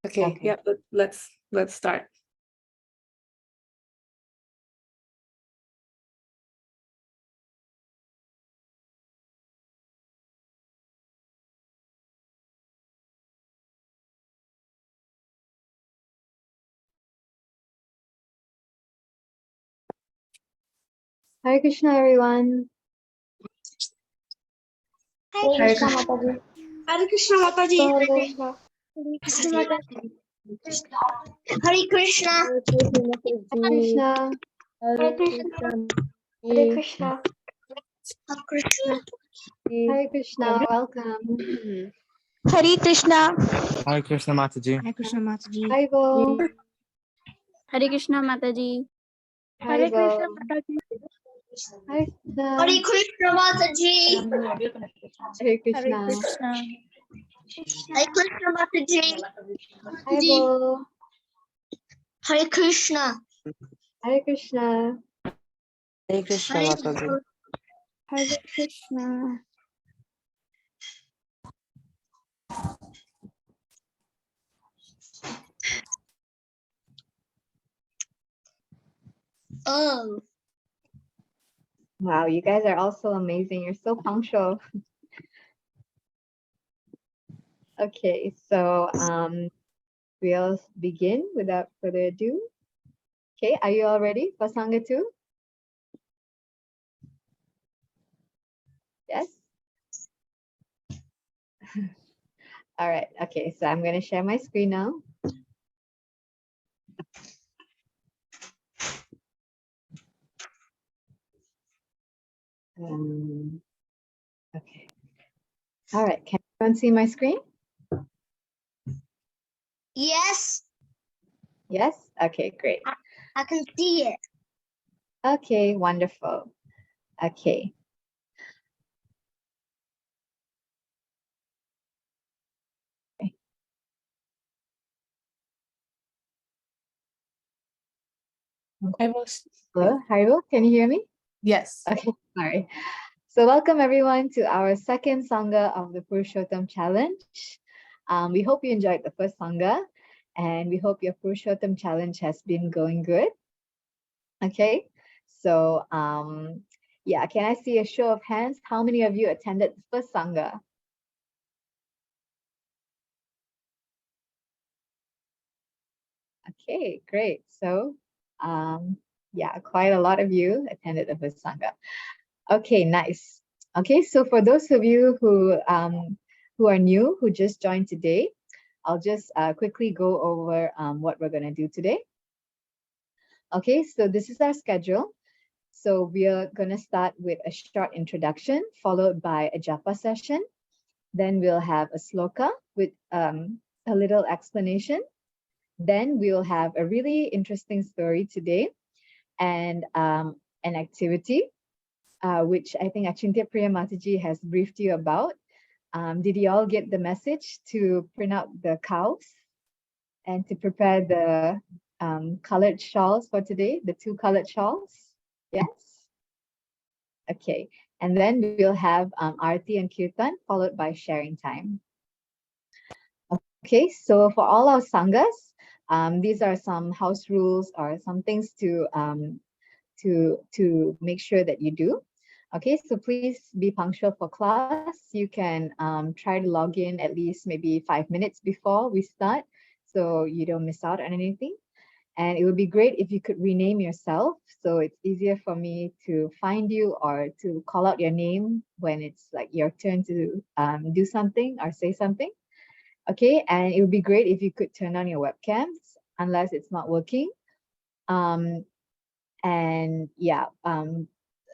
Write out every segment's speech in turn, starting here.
Okay. Yeah. Let's start. Hare Krishna, everyone. Hare Krishna Mataji. Hare Krishna Mataji. Hare Krishna. Hare Krishna. Hare Krishna. Hare Krishna. Hare Krishna. Hare Krishna. Hare Krishna. Welcome. Hare Krishna. Hare Krishna Mataji. Hare Krishna Mataji. Haribo. Hare Krishna Mataji. Hare Krishna Haribo. Mataji. Hare Hare Krishna Mataji. Hare Krishna. Hare Krishna Mataji. Haribo. Hare Krishna. Hare Krishna. Hare Krishna Mataji. Hare Krishna. Oh. Wow, you guys are all so amazing. You're so punctual. Okay, so we'll begin without further ado. Okay, are you all ready for Sanga 2? Yes? All right, okay, so I'm going to share my screen now. Okay. All right, can everyone see my screen? Yes, Yes? Okay, great. I can see it. Okay, wonderful. Okay. Hello, Haribo, can you hear me? Yes. Okay, sorry. So welcome everyone to our second Sanga of the Purusottama Challenge. We hope you enjoyed the first Sanga and we hope your Purusottama Challenge has been going good. Okay, so yeah, can I see a show of hands? How many of you attended the first Sanga? Okay, great. So yeah, quite a lot of you attended the first Sanga. Okay, nice. Okay, so for those of you who are new, who just joined today, I'll just quickly go over what we're going to do today. Okay, so this is our schedule. So we are going to start with a short introduction, followed by a japa session. Then we'll have a sloka with a little explanation. Then we'll have a really interesting story today and an activity, which I think Achintya Priya Mataji has briefed you about. Did you all get the message to print out the cows and to prepare the colored shawls for today, the 2 colored shawls? Yes? Okay, and then we'll have Arati and Kirtan followed by sharing time. Okay, so for all our Sangas, these are some house rules or some things to make sure that you do. Okay, so please be punctual for class. You can try to log in at least maybe 5 minutes before we start so you don't miss out on anything. And it would be great if you could rename yourself so it's easier for me to find you or to call out your name when it's like your turn to do something or say something. Okay, and it would be great if you could turn on your webcams unless it's not working. And yeah,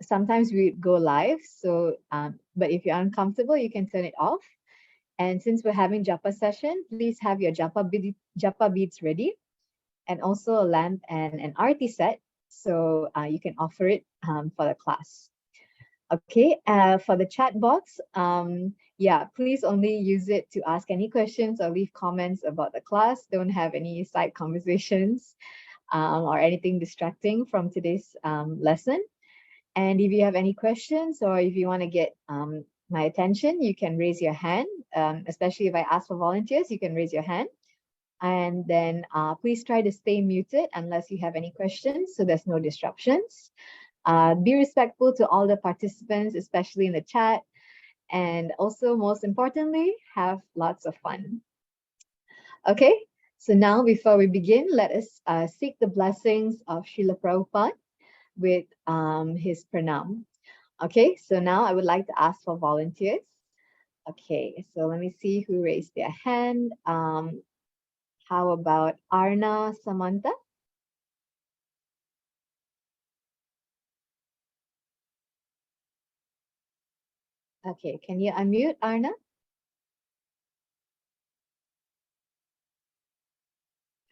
sometimes we go live, so but if you're uncomfortable, you can turn it off. And since we're having japa session, please have your japa beads ready, and also a lamp and an arati set, so you can offer it for the class. Okay, for the chat box, yeah, please only use it to ask any questions or leave comments about the class. Don't have any side conversations or anything distracting from today's lesson. And if you have any questions or if you want to get my attention, you can raise your hand, especially if I ask for volunteers, you can raise your hand. And then please try to stay muted unless you have any questions, so there's no disruptions. Be respectful to all the participants, especially in the chat. And also, most importantly, have lots of fun. Okay, so now before we begin, let us seek the blessings of Srila Prabhupada with his pranam. Okay, so now I would like to ask for volunteers. Okay, so let me see who raised their hand. How about Arna Samantha? Okay, can you unmute Arna?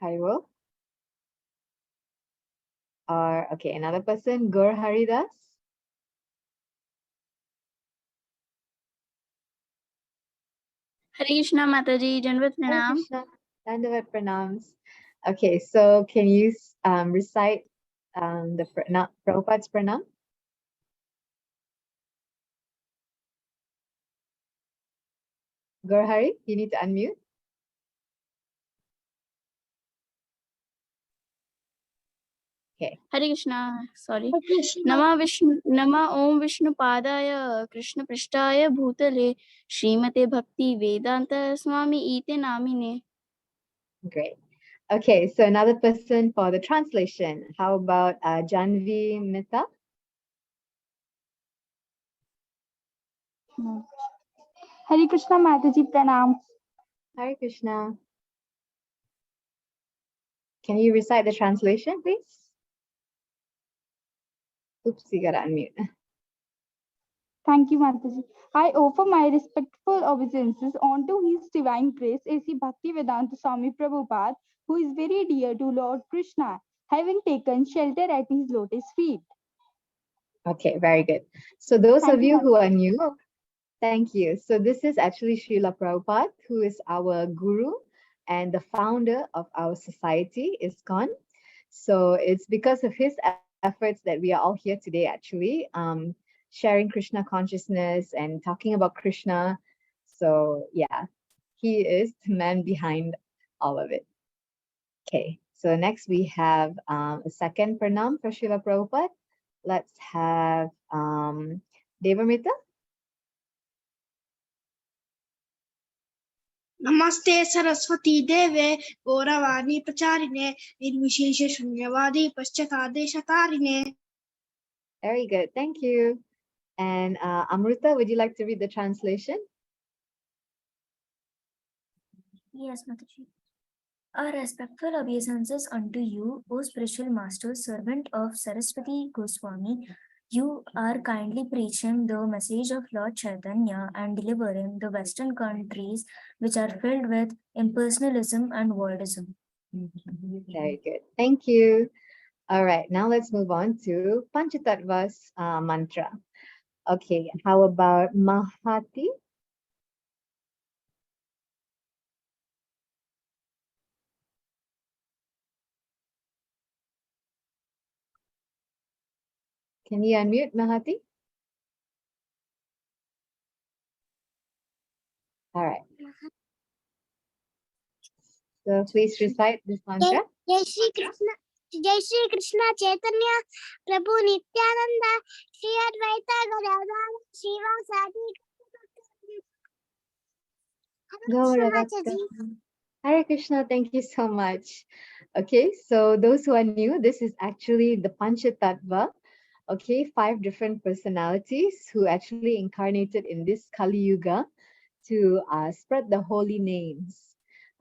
Haribo? Or okay, another person, Gur Haridas? Hare Krishna Mataji, Janvat Hare Pranam. Krishna, Dandavat Pranams. Okay, so can you recite the Prabhupada's pranam? Gur Hari, you need to unmute. Okay. Hare Krishna, sorry. Hare Krishna. Nama Om Vishnu Padaya Krishna Prishtaya Bhutale Srimate Bhakti Vedanta Swami Ite Namine. Great. Okay, so another person for the translation. How about Janvi Mita? Hare Krishna Mataji Pranam. Hare Krishna. Can you recite the translation, please? Oops, you gotta unmute. Thank you, Mataji. I offer my respectful obeisances unto His Divine Grace, A.C. Bhaktivedanta Swami Prabhupada, who is very dear to Lord Krishna, having taken shelter at his lotus feet. Okay, very good. So those Thank of you, you who are Mataji. new, thank you. So this is actually Srila Prabhupada, who is our guru and the founder of our society, ISKCON. So it's because of his efforts that we are all here today, actually, sharing Krishna consciousness and talking about Krishna. So yeah, he is the man behind all of it. Okay, so next we have a second pranam for Srila Prabhupada. Let's have Devamrita. नमस्ते सरस्वती देवे गौरवाणी प्रचारिणे निर्विशेष शून्यवादी पश्चातादेशतारिणे. Very good, thank you. And Amrita, would you like to read the translation? Yes, Mataji. Our respectful obeisances unto you, O spiritual master, servant of Saraswati Goswami. You are kindly preaching the message of Lord Chaitanya and delivering the Western countries which are filled with impersonalism and voidism. Very good, thank you. All right, now let's move on to Panchatattva's mantra. Okay, how about Mahati? Can you unmute Mahati? All right. So please recite this mantra. Jai Shri Krishna Chaitanya Prabhu Nityananda Shri Advaita Gadadhar Srivasadi. Hare Krishna Mataji. Hare Krishna, thank you so much. Okay, so those who are new, this is actually the Panchatattva. Okay, 5 different personalities who actually incarnated in this Kali Yuga to spread the holy names.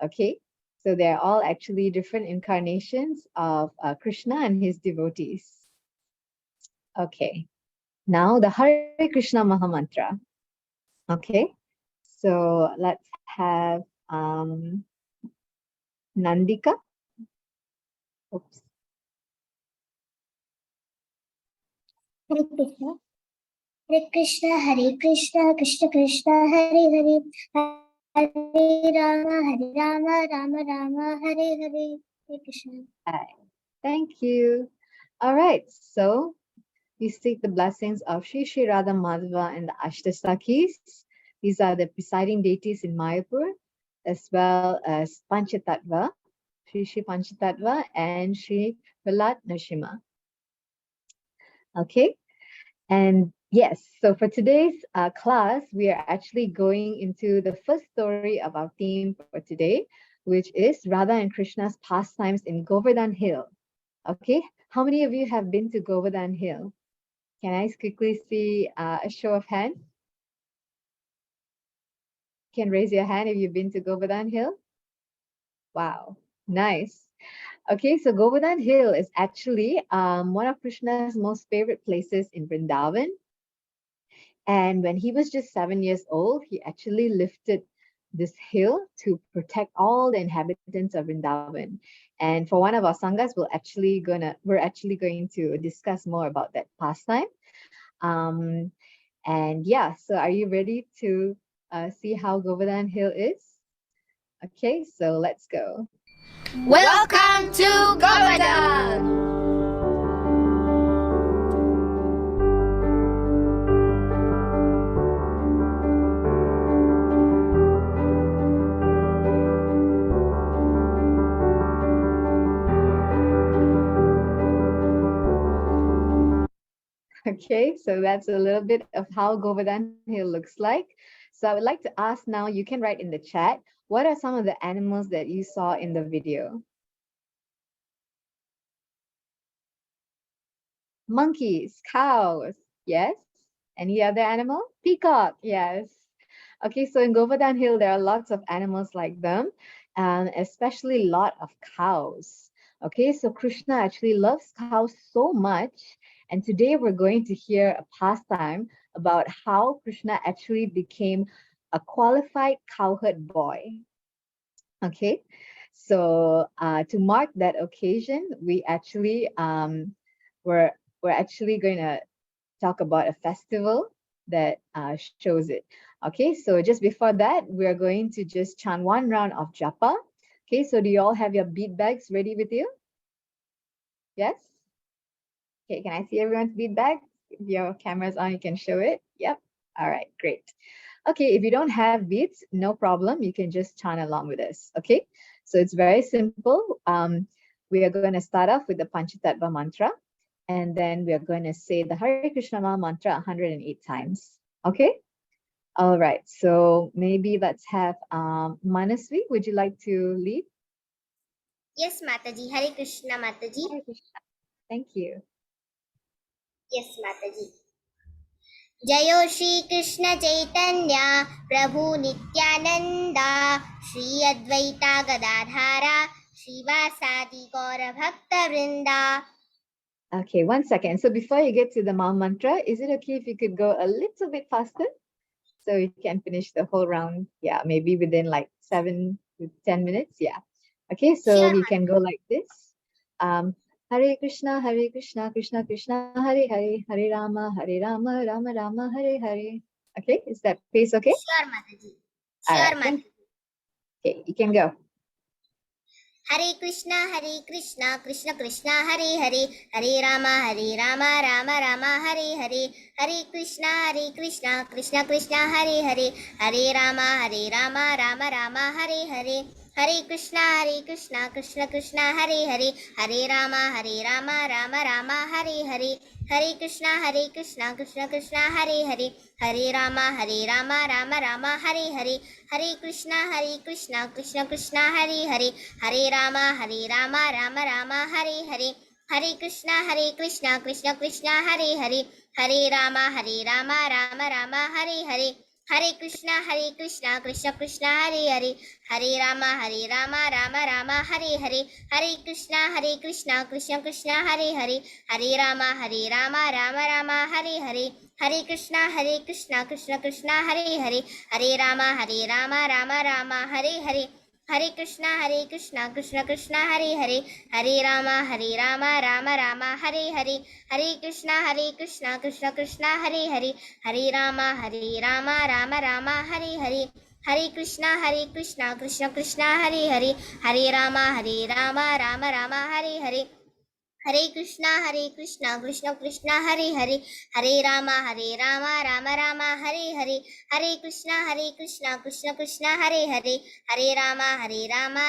Okay, so they're all actually different incarnations of Krishna and his devotees. Okay, now the Hare Krishna Mahamantra. Okay, so let's have Nandika. Oops. Hare Krishna. Hare Krishna, Hare Krishna, Krishna Krishna, Hare Hare, Hare Rama, Rama Rama, Hare Hare. Hare Krishna. Thank you. All right, so we seek the blessings of Sri Sri Radha Madhava and the Ashtasakis. These are the presiding deities in Mayapur. as well as Panchatattva, Sri Panchatattva and Sri Prahlad Nrsimha. Okay, and yes, so for today's class, we are actually going into the first story of our theme for today, which is Radha and Krishna's pastimes in Govardhan Hill. Okay, how many of you have been to Govardhan Hill? Can I quickly see a show of hands? You can raise your hand if you've been to Govardhan Hill. Wow, nice. Okay, so Govardhan Hill is actually one of Krishna's most favorite places in Vrindavan. And when he was just 7 years old, he actually lifted this hill to protect all the inhabitants of Vrindavan. And for one of our sanghas, we're actually going to discuss more about that pastime. And yeah, so are you ready to see how Govardhan Hill is? Okay, so let's go. Welcome to Govardhan! Okay, so that's a little bit of how Govardhan Hill looks like. So I would like to ask now, you can write in the chat, what are some of the animals that you saw in the video? Monkeys, cows, yes. Any other animal? Peacock, yes. Okay, so in Govardhan Hill, there are lots of animals like them, and especially a lot of cows. Okay, so Krishna actually loves cows so much. And today we're going to hear a pastime about how Krishna actually became a qualified cowherd boy. Okay, so to mark that occasion, we're actually going to talk about a festival that shows it. Okay, so just before that, we're going to just chant one round of japa. Okay, so do you all have your bead bags ready with you? Yes? Okay, can I see everyone's bead bag? If your camera's on, you can show it. Yep. All right, great. Okay, if you don't have beads, no problem. You can just chant along with us. Okay, so it's very simple. We are going to start off with the Panchatattva mantra, and then we are going to say the Hare Krishna mantra 108 times. Okay. All right. So maybe let's have Manasvi. Would you like to lead? Yes, Mataji. Hare Krishna, Mataji. Hare Krishna. Thank you. Yes, Mataji. Jayo Shri Krishna Chaitanya Prabhu Nityananda Shri Advaita Gadadhara Srivasadi Gaura Bhakta Vrinda. Okay, 1 second. So before you get to the Maha Mantra, is it okay if you could go a little bit faster? So you can finish the whole round. Yeah, maybe within like 7 to 10 minutes. Yeah. Okay, so Sure, you can go like this. Hare Krishna, Krishna Krishna, Hare Hare, Hare Rama, Rama Rama, Hare Hare. Okay, is that pace okay? Sure, Mataji. All Sure, right, Mataji. okay, you can go. Hare Krishna, Krishna Krishna, Hare Hare, Hare Rama, Rama Rama, Hare Hare, Hare Krishna, Krishna Krishna, Hare Hare, Hare Rama, Rama Rama, Hare Hare, Hare Krishna, Krishna Hare Hare, Hare Rama, Rama Hare Hare, Hare Krishna, Krishna Hare Hare, Hare Rama, Rama Hare Hare, Hare Krishna, Krishna Hare Hare, Hare Rama, Rama Hare Hare, Hare Krishna, Krishna Hare Hare, Hare Rama, Rama Hare Hare, Hare Krishna, Krishna Hare Hare, Hare Rama, Rama Hare Hare, Hare Krishna, Krishna Hare Hare, Hare Rama, Rama Hare Hare, Hare Krishna, Krishna Hare Hare, Hare Rama, Rama Hare Hare, Hare Krishna, Krishna Hare Hare, Hare Rama, Rama Hare Hare, Hare Krishna, Krishna Hare Hare, Hare Rama, Rama Hare Hare, Hare Krishna, Krishna Hare Hare, Hare Rama, Rama Hare Hare, Hare Krishna Krishna Krishna Hare Hare, Hare Rama Rama Rama Hare Hare, Hare Krishna Krishna Krishna Hare Hare, Hare Rama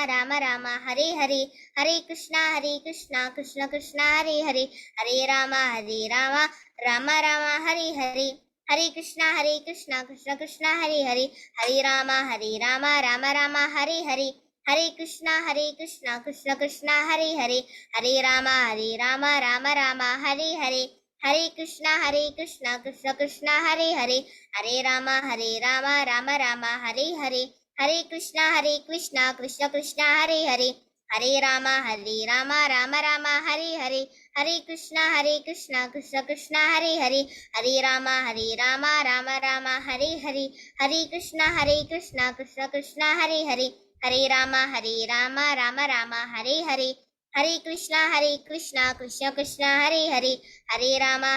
Rama Rama Hare Hare, Hare Krishna Krishna Krishna Hare Hare, Hare Rama Rama Rama Hare Hare, Hare Krishna Krishna Krishna Hare Hare, Hare Rama Rama Rama Hare Hare, Hare Krishna Krishna Krishna Hare Hare, Hare Rama Rama Rama Hare Hare, Hare Krishna Krishna Krishna Hare Hare, Hare Rama Rama Rama Hare Hare, Hare Krishna Krishna Krishna Hare Hare, Hare Rama Rama Rama Hare Hare, Hare Krishna Krishna Krishna Hare Hare, Hare Rama Rama Rama Hare Hare, Hare Krishna Krishna Krishna Hare Hare, Hare Rama Rama Rama Hare Hare, Hare Krishna Krishna Krishna Hare Hare, Hare Rama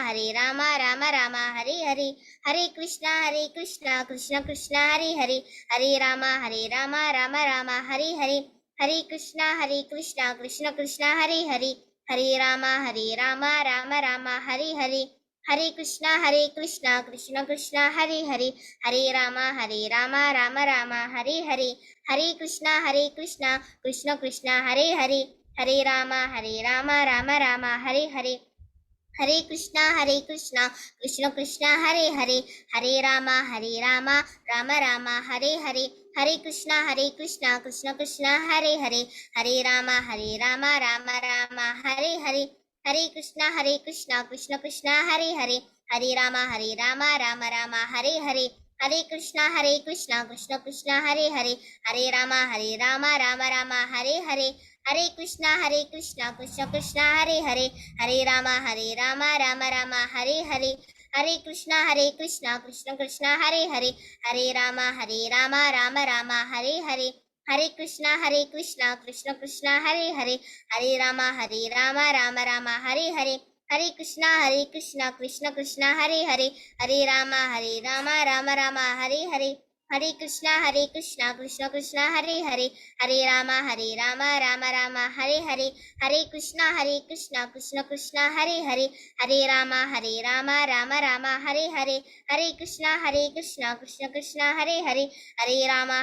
Rama Rama Hare Hare, Hare Krishna Krishna Krishna Hare Hare, Hare Rama Rama Rama Hare Hare, Hare Krishna Krishna Krishna Hare Hare, Hare Rama Rama Rama Hare Hare, Hare Krishna Krishna Krishna Hare Hare, Hare Rama Rama Rama Hare Hare, Hare Krishna Krishna Krishna Hare Hare, Hare Rama Rama Rama Hare Hare, Hare Krishna Krishna Krishna Hare Hare, Hare Rama Rama Rama Hare Hare, Hare Krishna Krishna Krishna Hare Hare, Hare Rama Rama Rama Hare Hare, Hare Krishna Krishna Krishna Hare Hare, Hare Rama Rama Rama Hare Hare, Hare Krishna Krishna Krishna Hare Hare, Hare Rama Rama Rama Hare Hare, Hare Krishna Krishna Krishna Hare Hare, Hare Rama Rama Rama Hare Hare, Hare Krishna Krishna Krishna Hare Hare, Hare Rama Rama Rama Hare Hare, Hare Krishna Krishna Krishna Hare Hare, Hare Rama Rama Rama Hare Hare, Hare Krishna Krishna Krishna Hare Hare, Hare Rama Rama Rama Hare Hare, Hare Krishna Krishna Krishna Hare Hare, Hare Rama Rama Rama Hare Hare, Hare Krishna Krishna Krishna Hare Hare, Hare Rama Rama Rama Hare Hare, Hare Krishna Krishna Krishna Hare Hare, Hare Rama Rama Rama Hare Hare, Hare Krishna Krishna Krishna Hare Hare, Hare Rama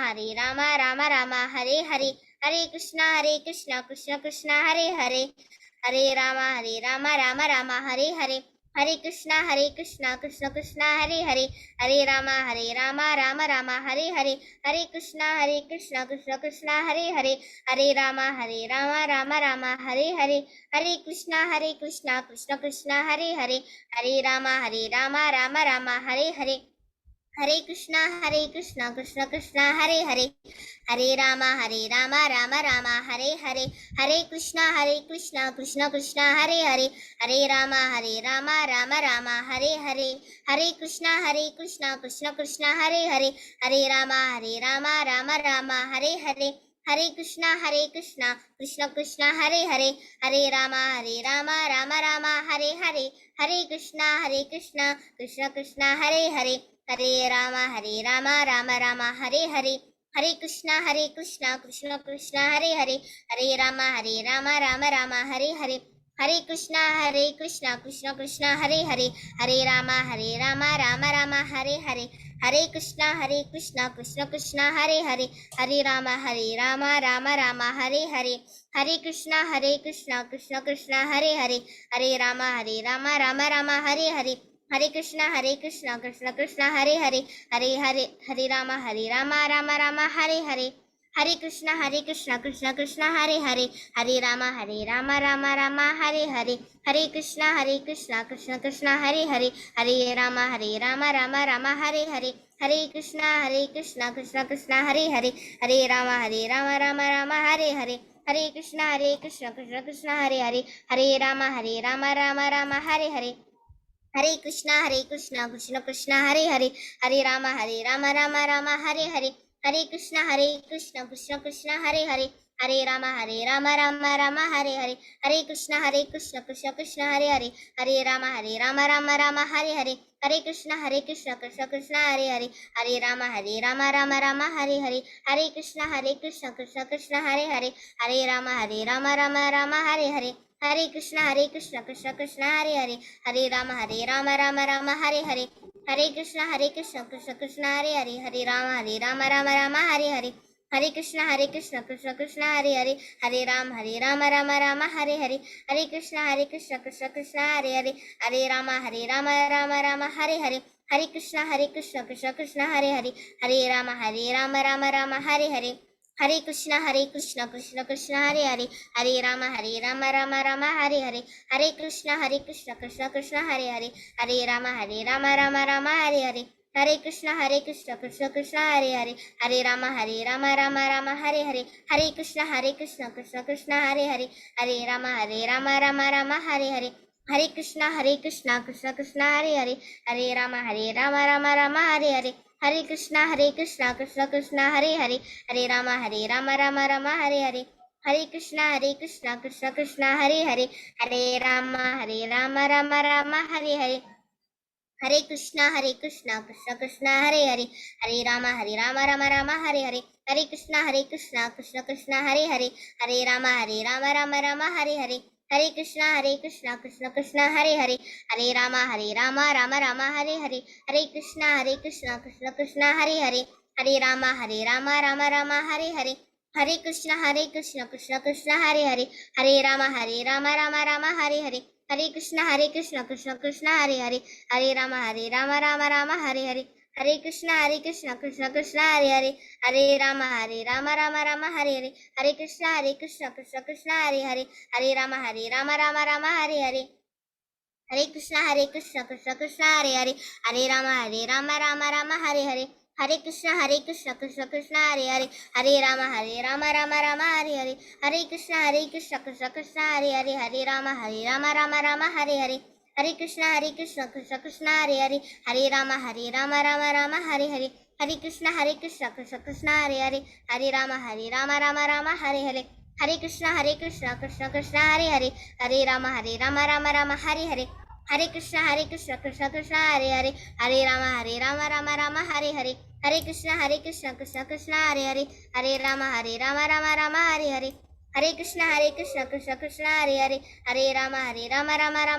Rama Rama Hare Hare, Hare Krishna Krishna Krishna Hare Hare, Hare Rama Rama Rama Hare Hare, Hare Krishna Krishna Krishna Hare Hare, Hare Rama Rama Rama Hare Hare, Hare Krishna Krishna Krishna Hare Hare, Hare Rama Rama Rama Hare Hare, Hare Krishna Krishna Krishna Hare Hare, Hare Rama Rama Rama Hare Hare, Hare Krishna Krishna Krishna Hare Hare, Hare Rama Rama Rama Hare Hare, Hare Krishna Krishna Krishna Hare Hare, Hare Rama Rama Rama Hare Hare, Hare Krishna Krishna Krishna Hare Hare, Hare Rama Rama Rama Hare Hare, Hare Krishna Krishna Krishna Hare Hare, Hare Rama Rama Rama Hare Hare, Hare Krishna Krishna Krishna Hare Hare, Hare Rama Rama Rama Hare Hare, Hare Krishna Krishna Krishna Hare Hare, Hare Rama Rama Rama Hare Hare, Hare Krishna Krishna Krishna Hare Hare, Hare Rama Rama Rama Hare Hare, Hare Krishna Krishna Krishna Hare Hare, Hare Rama Rama Rama Hare Hare, Hare Krishna Krishna Krishna Hare Hare, Hare Rama Rama Rama Hare Hare, Hare Krishna Krishna Krishna Hare Hare, Hare Rama Rama Rama Hare Hare, Hare Krishna Krishna Krishna Hare Hare, Hare Rama Rama Rama Hare Hare, Hare Krishna Krishna Krishna Hare Hare, Hare Rama Rama Rama Hare Hare, Hare Krishna Krishna Krishna Hare Hare, Hare Rama Rama Rama Hare Hare, Hare Krishna Krishna Krishna Hare Hare, Hare Rama Rama Rama Hare Hare, Hare Krishna Krishna Krishna Hare Hare, Hare Rama Rama Rama Hare Hare, Hare Krishna Krishna Krishna Hare Hare, Hare Rama Rama Rama Hare Hare, Hare Krishna Krishna Krishna Hare Hare, Hare Rama Rama Rama Hare Hare, Hare Krishna Krishna Krishna Hare Hare, Hare Rama Rama Rama Hare Hare, Hare Krishna Krishna Krishna Hare Hare, Hare Rama Rama Rama Hare Hare, Hare Krishna Krishna Krishna Hare Hare, Hare Rama Rama Hare Hare, Hare Krishna Krishna Krishna Hare Hare, Hare Rama Rama Hare Hare, Hare Krishna Krishna Krishna Hare Hare, Hare Rama Rama Hare Hare, Hare Krishna Krishna Krishna Hare Hare, Hare Rama Rama Hare Hare, Hare Krishna Krishna Krishna Hare Hare, Hare Rama Rama Hare Hare, Hare Krishna Krishna Krishna Hare Hare, Hare Rama Rama Hare Hare, Hare Krishna Krishna Krishna Hare Hare, Hare Rama Rama Hare Hare, Hare Krishna Krishna Krishna Hare Hare, Hare Rama Rama Hare Hare, Hare Krishna Krishna Krishna Hare Hare, Hare Rama Rama Hare Hare, Hare Krishna Krishna Krishna Hare Hare, Hare Rama Rama Hare Hare, Hare Krishna Krishna Krishna Hare Hare, Hare Rama Rama Hare Hare, Hare Krishna Krishna Krishna Hare Hare, Hare Rama Rama Hare Hare, Hare Krishna Krishna Krishna Hare Hare, Hare Rama Rama Hare Hare, Hare Krishna Krishna Krishna Hare Hare, Hare Rama Rama Hare Hare, Hare Krishna Krishna Krishna Hare Hare, Hare Rama Rama Hare Hare, Hare Krishna Krishna Krishna Hare Hare, Hare Rama Rama Hare Hare, Hare Krishna Krishna Krishna Hare Hare, Hare Rama Rama Hare Hare, Hare Krishna Krishna Krishna Hare Hare, Hare Rama Rama Hare Hare, Hare Krishna Krishna Krishna Hare Hare, Hare Rama Hare Hare, Hare Krishna Krishna Krishna Hare Hare, Hare Rama Hare Hare, Hare Krishna Krishna Krishna Hare Hare, Hare Rama Hare Hare, Hare Krishna Krishna Hare Hare, Hare Rama Hare Hare, Hare Krishna Krishna Krishna Hare Hare, Hare Rama Hare Hare, Hare Krishna Krishna Krishna Hare Hare, Hare Rama Hare Hare, Hare Krishna Krishna Krishna Hare Hare, Hare Rama Hare Hare, Hare Krishna Krishna Krishna Hare Hare, Hare Rama Hare Hare, Hare Krishna Krishna Krishna Hare Hare, Hare Rama Hare Hare, Hare Krishna Krishna Krishna Hare Hare, Hare Rama Hare Hare, Hare Krishna Krishna Krishna Hare Hare, Hare Rama Hare Hare, Hare Krishna Krishna Krishna Hare Hare, Hare Rama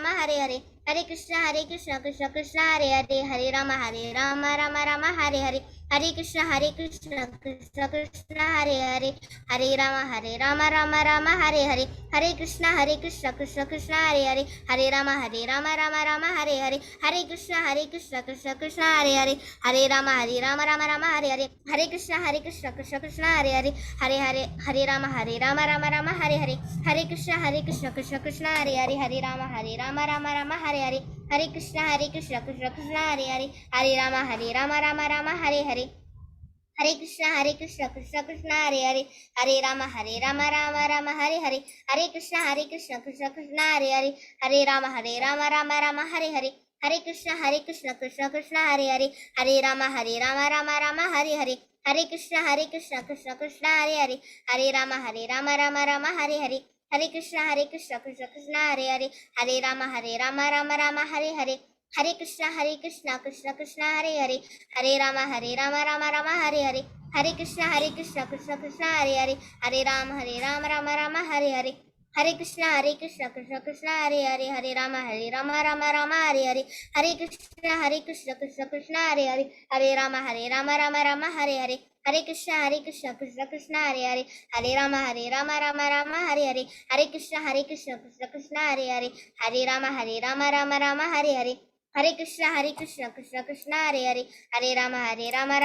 Hare Hare, Hare Krishna Krishna Krishna Hare Hare, Hare Rama Hare Hare, Hare Krishna Krishna Krishna Hare Hare, Hare Rama Hare Hare, Hare Krishna Krishna Krishna Hare Hare, Hare Rama Hare Hare, Hare Krishna Krishna Krishna Hare Hare, Hare Rama Hare Hare, Hare Krishna Krishna Krishna Hare Hare, Hare Rama Hare Hare, Hare Krishna Krishna Krishna Hare Hare, Hare Rama Rama Hare Hare, Hare Krishna Krishna Krishna Hare Hare, Hare Rama Hare Hare, Hare Krishna Krishna Krishna Hare Hare, Hare Rama Hare Hare, Hare Krishna Krishna Hare Hare, Hare Rama Hare Hare, Hare Krishna Krishna Krishna Hare Hare, Hare Rama Hare Hare, Hare Krishna Krishna Krishna Hare Hare, Hare Rama Hare Hare, Hare Krishna Krishna Krishna Hare Hare, Hare Rama Hare Hare, Hare Krishna Krishna Krishna Hare Hare, Hare Rama Hare Hare, Hare Krishna Krishna Krishna Hare Hare, Hare Rama Hare Hare, Hare Krishna Krishna Krishna Hare Hare, Hare Rama Hare Hare, Hare Krishna Krishna Krishna Hare Hare, Hare Rama Hare Hare, Hare Krishna Krishna Hare Hare, Hare Rama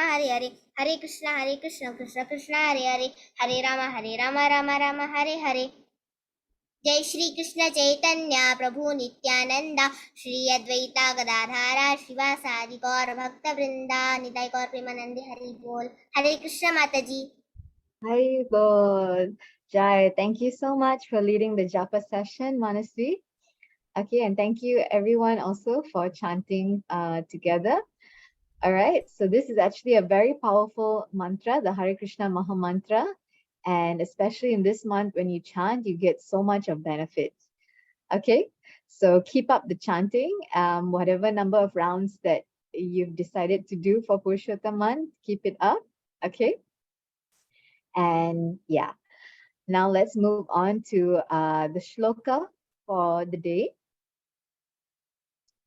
Hare Hare, Hare Krishna Krishna Hare Hare, Hare Rama Hare Hare. जय श्री कृष्ण चैतन्य प्रभु नित्यानंद श्री अद्वैता गदाधारा शिवासादि गौर भक्त वृंदा निताय गौर प्रेमानंद हरि बोल। हरे कृष्ण माता जी। Hari Bol. Jai, thank you so much for leading the japa session, Manasvi. Okay, and thank you everyone also for chanting together. All right, so this is actually a very powerful mantra, the Hare Krishna Maha Mantra. And especially in this month, when you chant, you get so much of benefit. Okay, so keep up the chanting. Whatever number of rounds that you've decided to do for Purusottama, keep it up. Okay, and yeah, now let's move on to the shloka for the day.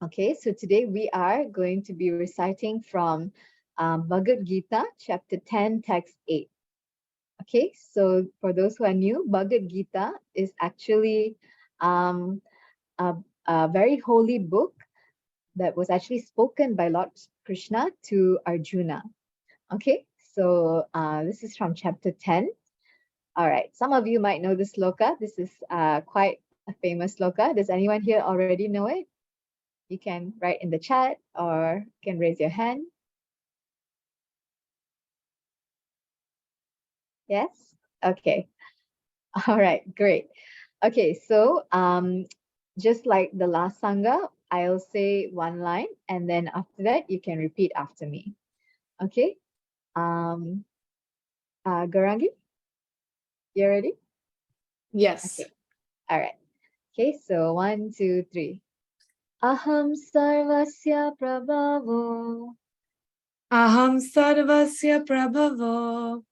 Okay, so today we are going to be reciting from Bhagavad Gita, chapter 10, text 8. Okay, so for those who are new, Bhagavad Gita is actually a very holy book that was actually spoken by Lord Krishna to Arjuna. Okay, so this is from chapter 10. All right, some of you might know this sloka. This is quite a famous sloka. Does anyone here already know it? You can write in the chat or you can raise your hand. Yes? Okay. All right, great. Okay, so just like the last Sanga, I'll say one line and then after that you can repeat after me. Okay? Garangi, you ready? Yes. Okay. All right. Okay, so 1, 2, 3. Aham sarvasya prabhavo Aham sarvasya prabhavo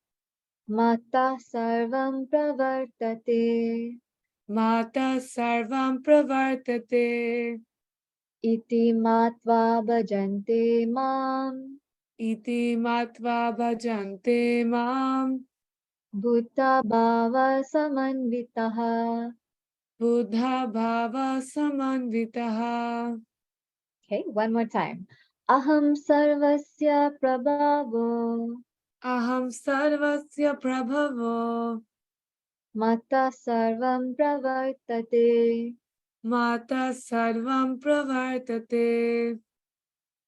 mata sarvam pravartate mata sarvam pravartate iti matva bhajante mam iti matva bhajante mam buddha bhava samanvitaha. buddha bhava samanvitaha. Okay, one more time. Aham sarvasya prabhavo Aham sarvasya prabhavo mata sarvam pravartate mata sarvam pravartate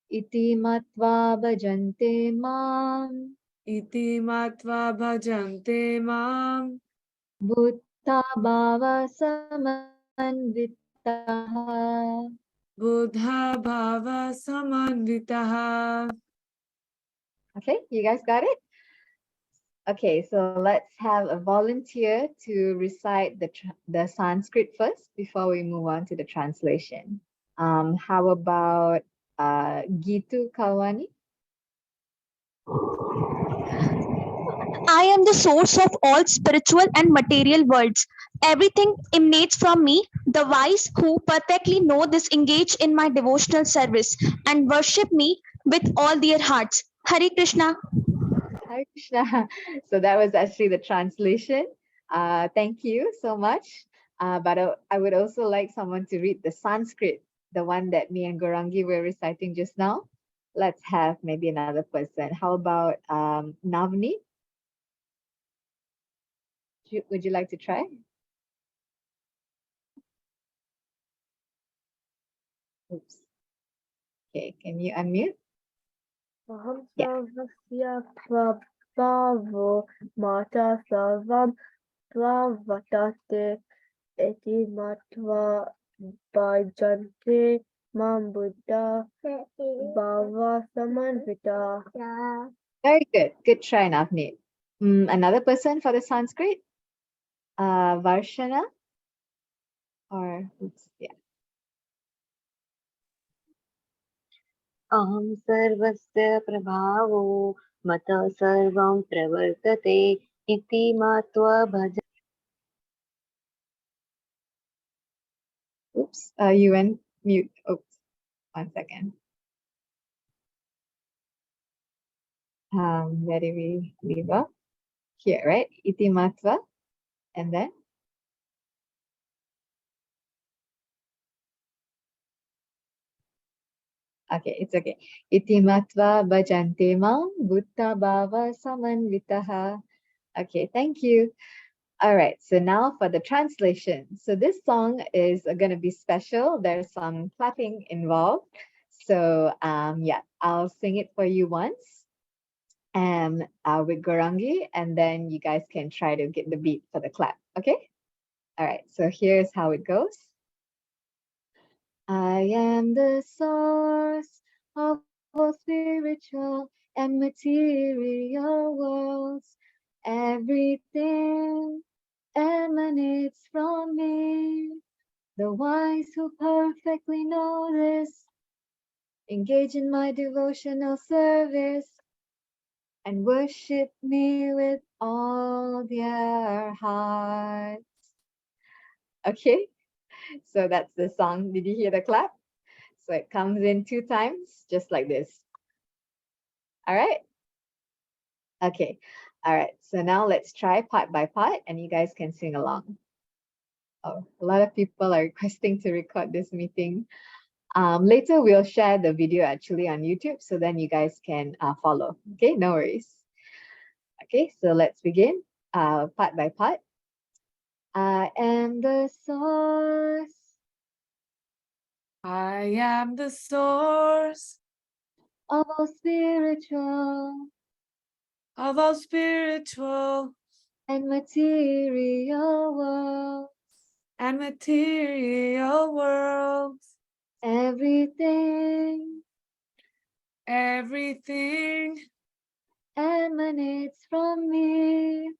iti matva bhajante mam iti matva bhajante mam buddha bhava samanvitaha. buddha bhava samanvitaha. Okay, you guys got it? Okay, so let's have a volunteer to recite the Sanskrit first before we move on to the translation. How about Gitu Kawani? I am the source of all spiritual and material worlds. Everything emanates from me. The wise who perfectly know this engage in my devotional service and worship me with all their hearts. Hare Krishna. Hare Krishna. So that was actually the translation. Thank you so much. But I would also like someone to read the Sanskrit, the one that me and Gorangi were reciting just now. Let's have maybe another person. How about Navni? Would you like to try? Oops. Okay, can you unmute? Aham Yeah. sarvasya prabhavo mata sarvam pravatate iti matva bhajante mam buddha bhava samanvita. Very good. Good try, Navneet. Another person for the Sanskrit? Varshana? Or, oops, yeah. अहं सर्वस्य प्रभावो मतः सर्वं प्रवर्तते इति मत्वा भज. Oops, you went mute. Oops, 1 second. Where did we leave off? Here, right? Iti matva. And then? Okay, it's okay. Iti matva bhajante mam buddha bhava samanvitaha. Okay, thank you. All right, so now for the translation. So this song is going to be special. There's some clapping involved. So yeah, I'll sing it for you once with Gorangi, and then you guys can try to get the beat for the clap, okay? All right, so here's how it goes. I am the source of all spiritual and material worlds. Everything emanates from me. The wise who perfectly know this engage in my devotional service and worship me with all their hearts. Okay, so that's the song. Did you hear the clap? So it comes in 2 times, just like this. All right. Okay. All right. So now let's try part by part and you guys can sing along. Oh, a lot of people are requesting to record this meeting. Later, we'll share the video actually on YouTube, so then you guys can follow. Okay, no worries. Okay, so let's begin part by part. I am the source. I am the source Of all spiritual of all spiritual and material worlds. and material worlds. Everything Everything emanates from me.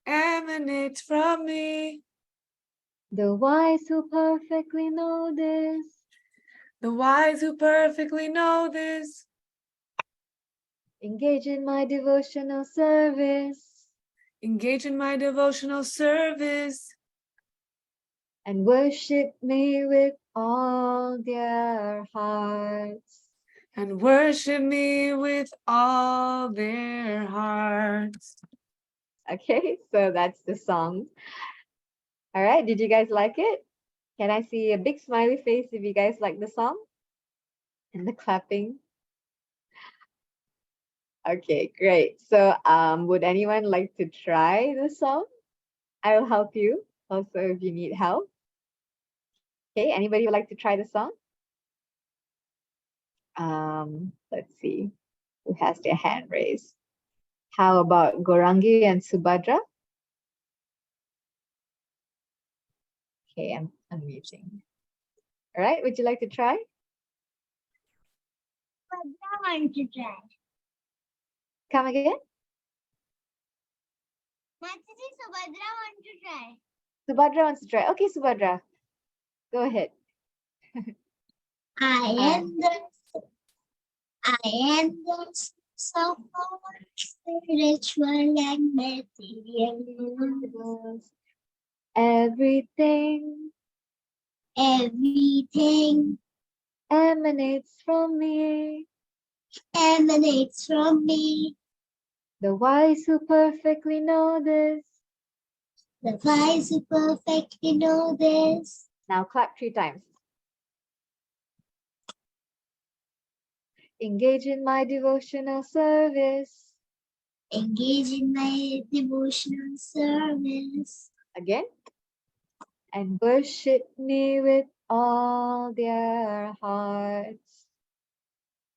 emanates from me. The wise who perfectly know this The wise who perfectly know this engage in my devotional service engage in my devotional service and worship me with all their hearts. and worship me with all their hearts. Okay, so that's the song. All right, did you guys like it? Can I see a big smiley face if you guys like the song? And the clapping. Okay, great. So would anyone like to try the song? I will help you also if you need help. Okay, anybody would like to try the song? Let's see who has their hand raised. How about Gorangi and Subhadra? Okay, I'm unmuting. All right, would you like to try? I want to try. Come again? Mataji, Subhadra want to try. Subhadra wants to try. Okay, Subhadra, go ahead. I am the source of all spiritual and material worlds. Everything emanates from me. Emanates from me. The wise who perfectly know this. The wise who perfectly know this. Now clap 3 times. Engage in my devotional service. Engage in my devotional service. Again. And worship me with all their hearts.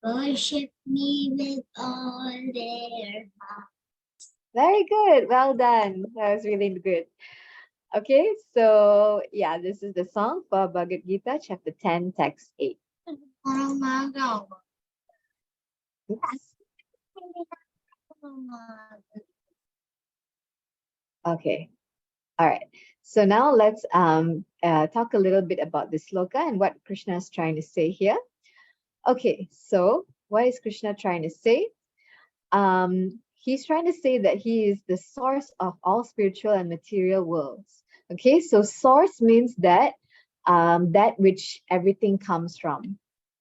Worship me with all their hearts. Very good. Well done. That was really good. Okay, so yeah, this is the song for Bhagavad Gita, chapter 10, text 8. Oops. Okay. All right. So now let's talk a little bit about the sloka and what Krishna is trying to say here. Okay, so what is Krishna trying to say? He's trying to say that he is the source of all spiritual and material worlds. Okay, so source means that that which everything comes from.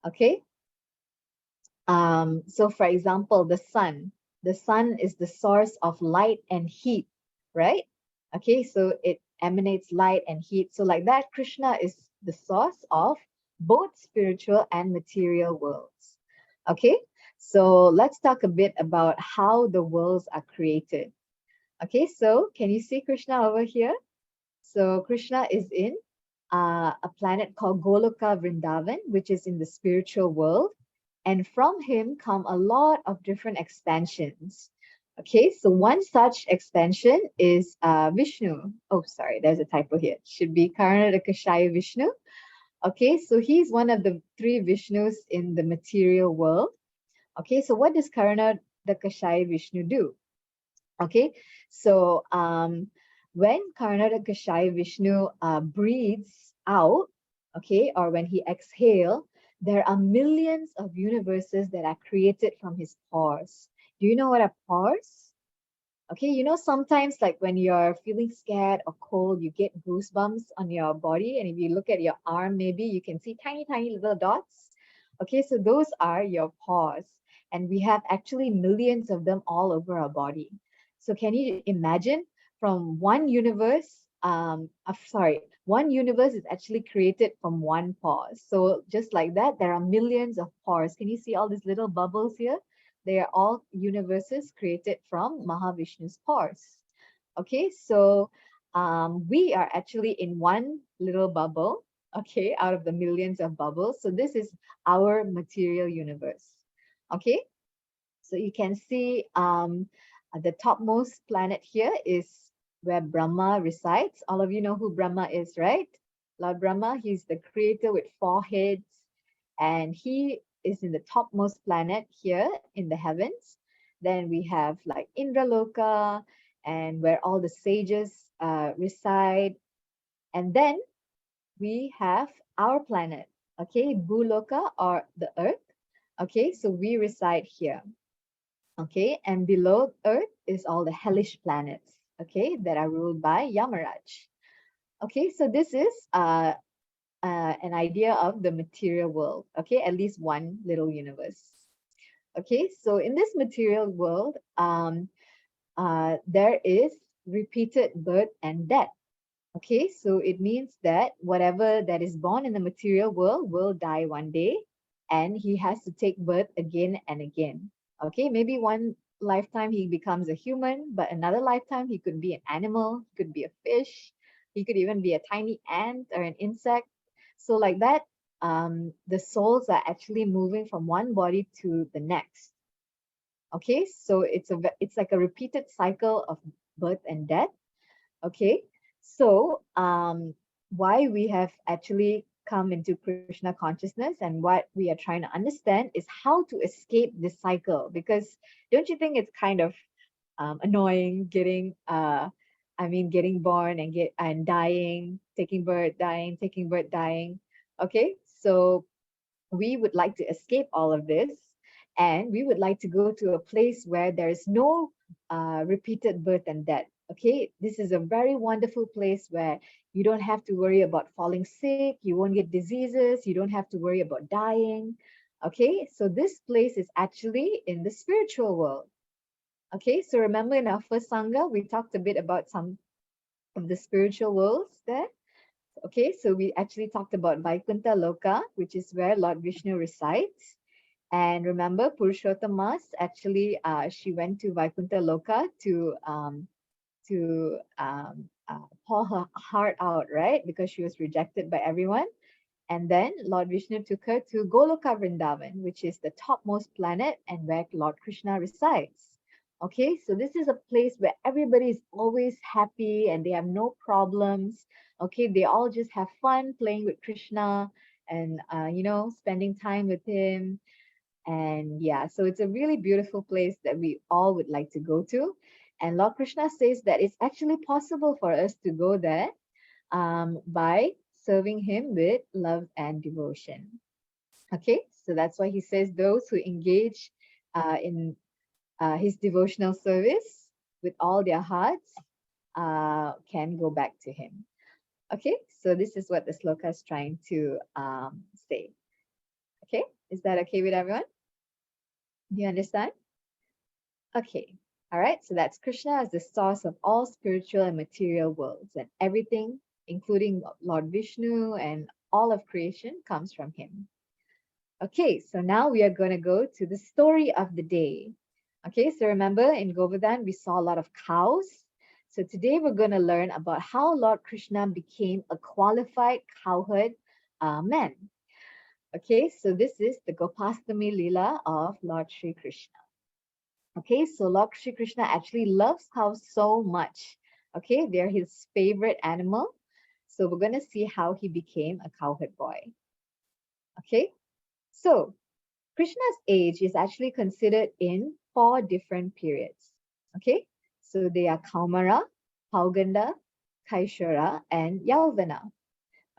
Okay. So for example, the sun is the source of light and heat, right? Okay, so it emanates light and heat. So like that, Krishna is the source of both spiritual and material worlds. Okay, so let's talk a bit about how the worlds are created. Okay, so can you see Krishna over here? So Krishna is in a planet called Goloka Vrindavan, which is in the spiritual world. And from him come a lot of different expansions. Okay, so one such expansion is Vishnu. Oh, sorry, there's a typo here. It should be Karanadakashaya Vishnu. Okay, so he's one of the 3 Vishnus in the material world. Okay, so what does Karanadakashaya Vishnu do? Okay, so when Karanadakashaya Vishnu breathes out, okay, or when he exhales, there are millions of universes that are created from his pores. Do you know what are pores? Okay, you know, sometimes like when you're feeling scared or cold, you get goosebumps on your body. And if you look at your arm, maybe you can see tiny, tiny little dots. Okay, so those are your pores. And we have actually millions of them all over our body. So can you imagine from one universe, one universe is actually created from one pore. So just like that, there are millions of pores. Can you see all these little bubbles here? They are all universes created from Mahavishnu's pores. Okay, so we are actually in one little bubble, okay, out of the millions of bubbles. So this is our material universe. Okay, so you can see the topmost planet here is where Brahma resides. All of you know who Brahma is, right? Lord Brahma, he's the creator with 4 heads, and he is in the topmost planet here in the heavens. Then we have like Indraloka, and where all the sages reside. And then we have our planet, okay, Bhuloka, or the earth. Okay, so we reside here. Okay, and below earth is all the hellish planets, okay, that are ruled by Yamaraj. Okay, so this is an idea of the material world, okay, at least one little universe. Okay, so in this material world, there is repeated birth and death. Okay, so it means that whatever that is born in the material world will die one day, and he has to take birth again and again. Okay, maybe one lifetime he becomes a human, but another lifetime he could be an animal, he could be a fish, he could even be a tiny ant or an insect. So like that, the souls are actually moving from one body to the next. Okay, so it's like a repeated cycle of birth and death. Okay, so why we have actually come into Krishna consciousness and what we are trying to understand is how to escape this cycle. Because don't you think it's kind of annoying getting getting born and dying, taking birth, dying, taking birth, dying. Okay, so we would like to escape all of this, and we would like to go to a place where there is no repeated birth and death. Okay, this is a very wonderful place where you don't have to worry about falling sick, you won't get diseases, you don't have to worry about dying. Okay, so this place is actually in the spiritual world. Okay, so remember in our first Sanga, we talked a bit about some of the spiritual worlds there. Okay, so we actually talked about Vaikuntha Loka, which is where Lord Vishnu resides. And remember, Purusottama actually, she went to Vaikuntha Loka to pour her heart out, right? Because she was rejected by everyone. And then Lord Vishnu took her to Goloka Vrindavan, which is the topmost planet and where Lord Krishna resides. Okay, so this is a place where everybody is always happy and they have no problems. Okay, they all just have fun playing with Krishna and, spending time with him. And yeah, so it's a really beautiful place that we all would like to go to. And Lord Krishna says that it's actually possible for us to go there by serving him with love and devotion. Okay, so that's why he says those who engage in his devotional service with all their hearts can go back to him. Okay, so this is what the sloka is trying to say. Okay, is that okay with everyone? Do you understand? Okay, all right, so that's Krishna as the source of all spiritual and material worlds, and everything, including Lord Vishnu and all of creation, comes from him. Okay, so now we are going to go to the story of the day. Okay, so remember in Govardhan, we saw a lot of cows. So today we're going to learn about how Lord Krishna became a qualified cowherd man. Okay, so this is the Gopastami Lila of Lord Sri Krishna. Okay, so Lord Sri Krishna actually loves cows so much. Okay, they're his favorite animal. So we're going to see how he became a cowherd boy. Okay, so Krishna's age is actually considered in 4 different periods. Okay, so they are Kaumara, Pauganda, Kaishara, and Yauvana.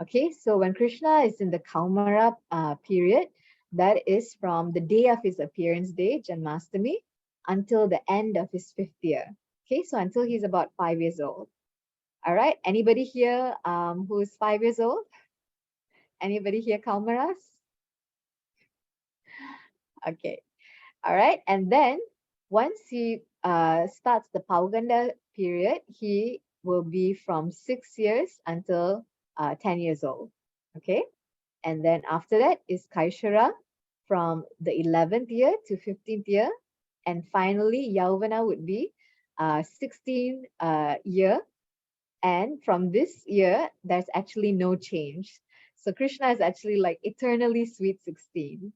Okay, so when Krishna is in the Kaumara period, that is from the day of his appearance day, Janmastami, until the end of his 5th year. Okay, so until he's about 5 years old. All right, anybody here who's 5 years old? Anybody here Kaumaras? Okay, all right, and then once he starts the Pauganda period, he will be from 6 years until 10 years old. Okay, and then after that is Kaishara from the 11th year to 15th year, and finally Yauvana would be 16th year, and from this year there's actually no change. So Krishna is actually like eternally sweet 16.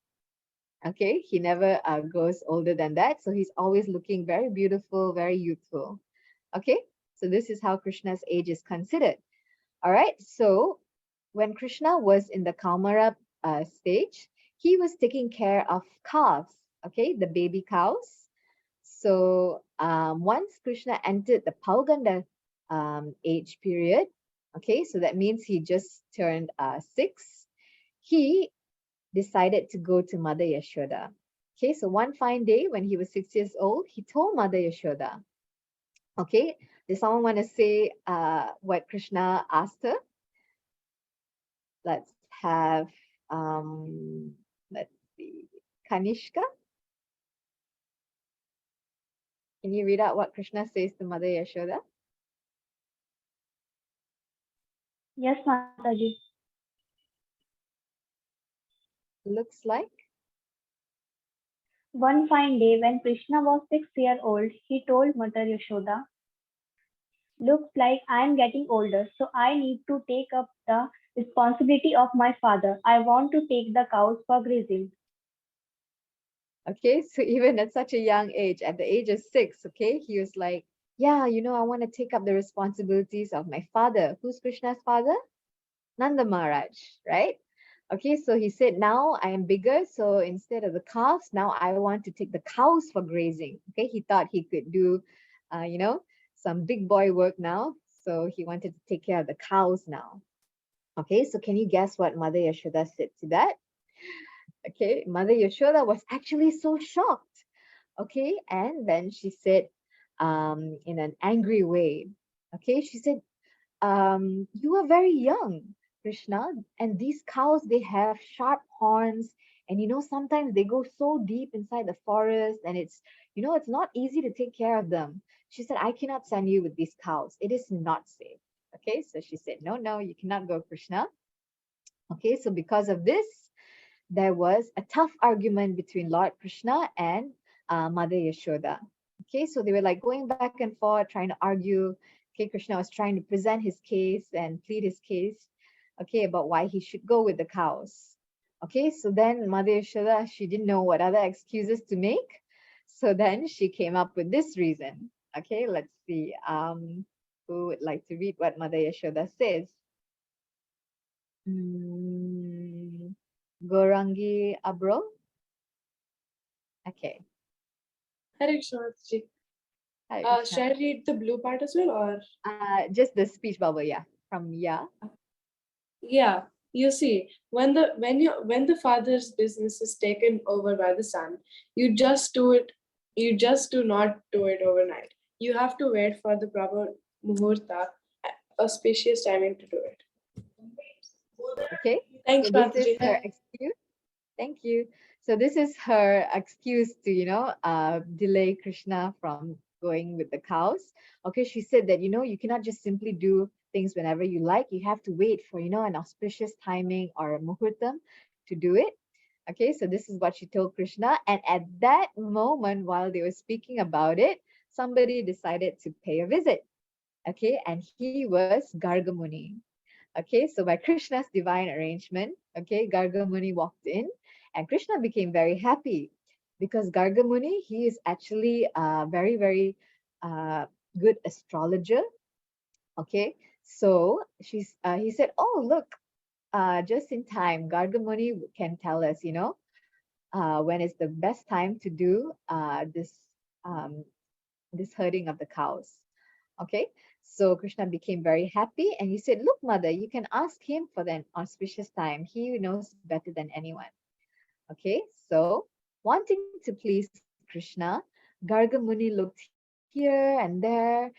Okay, he never goes older than that, so he's always looking very beautiful, very youthful. Okay, so this is how Krishna's age is considered. All right, so when Krishna was in the Kaumara stage, he was taking care of calves, okay, the baby cows. So once Krishna entered the Pauganda age period, okay, so that means he just turned 6, he decided to go to Mother Yashoda. Okay, so one fine day when he was 6 years old, he told Mother Yashoda. Okay, does someone want to say what Krishna asked her? Let's have, let's see, Kanishka. Can you read out what Krishna says to Mother Yashoda? Yes, Mataji. Looks like? One fine day when Krishna was 6 years old, he told Mother Yashoda, "Looks like I am getting older, so I need to take up the responsibility of my father. I want to take the cows for grazing." Okay, so even at such a young age, at the age of 6, okay, he was like, yeah, you know, I want to take up the responsibilities of my father. Who's Krishna's father? Nanda Maharaj, right? Okay, so he said, now I am bigger, so instead of the calves, now I want to take the cows for grazing. Okay, he thought he could do, you know, some big boy work now. So he wanted to take care of the cows now. Okay, so can you guess what Mother Yashoda said to that? Okay, Mother Yashoda was actually so shocked. Okay, and then she said, in an angry way, okay, she said, you are very young, Krishna, and these cows, they have sharp horns, and you know, sometimes they go so deep inside the forest, and it's, you know, it's not easy to take care of them. She said, I cannot send you with these cows. It is not safe. Okay, so she said, no, you cannot go, Krishna. Okay, so because of this, there was a tough argument between Lord Krishna and Mother Yashoda. Okay, so they were like going back and forth, trying to argue. Okay, Krishna was trying to present his case and plead his case, okay, about why he should go with the cows. Okay, so then Mother Yashoda, she didn't know what other excuses to make. So then she came up with this reason. Okay, let's see. Who would like to read what Mother Yashoda says? Gorangi Abro? Okay. Hare Krishna, Mataji. Hare Shall Krishna. I read the blue part as well, or? Just the speech bubble, yeah. From yeah. Yeah, you see, when the father's business is taken over by the son, you just do it. You just do not do it overnight. You have to wait for the proper muhurta, auspicious timing to do it. Okay. Thanks, So this is Mataji. her excuse. Thank you. So this is her excuse to, you know, delay Krishna from going with the cows. Okay, she said that, you know, you cannot just simply do things whenever you like. You have to wait for, you know, an auspicious timing or a muhurtam to do it. Okay, so this is what she told Krishna. And at that moment, while they were speaking about it, somebody decided to pay a visit. Okay, and he was Gargamuni. Okay, so by Krishna's divine arrangement, okay, Gargamuni walked in and Krishna became very happy because Gargamuni, he is actually a very, very good astrologer. Okay, so he said, oh, look, just in time, Gargamuni can tell us, you know, when is the best time to do this herding of the cows. Okay, so Krishna became very happy and he said, look, mother, you can ask him for the auspicious time. He knows better than anyone. Okay, so wanting to please Krishna, Garga Muni looked here and there,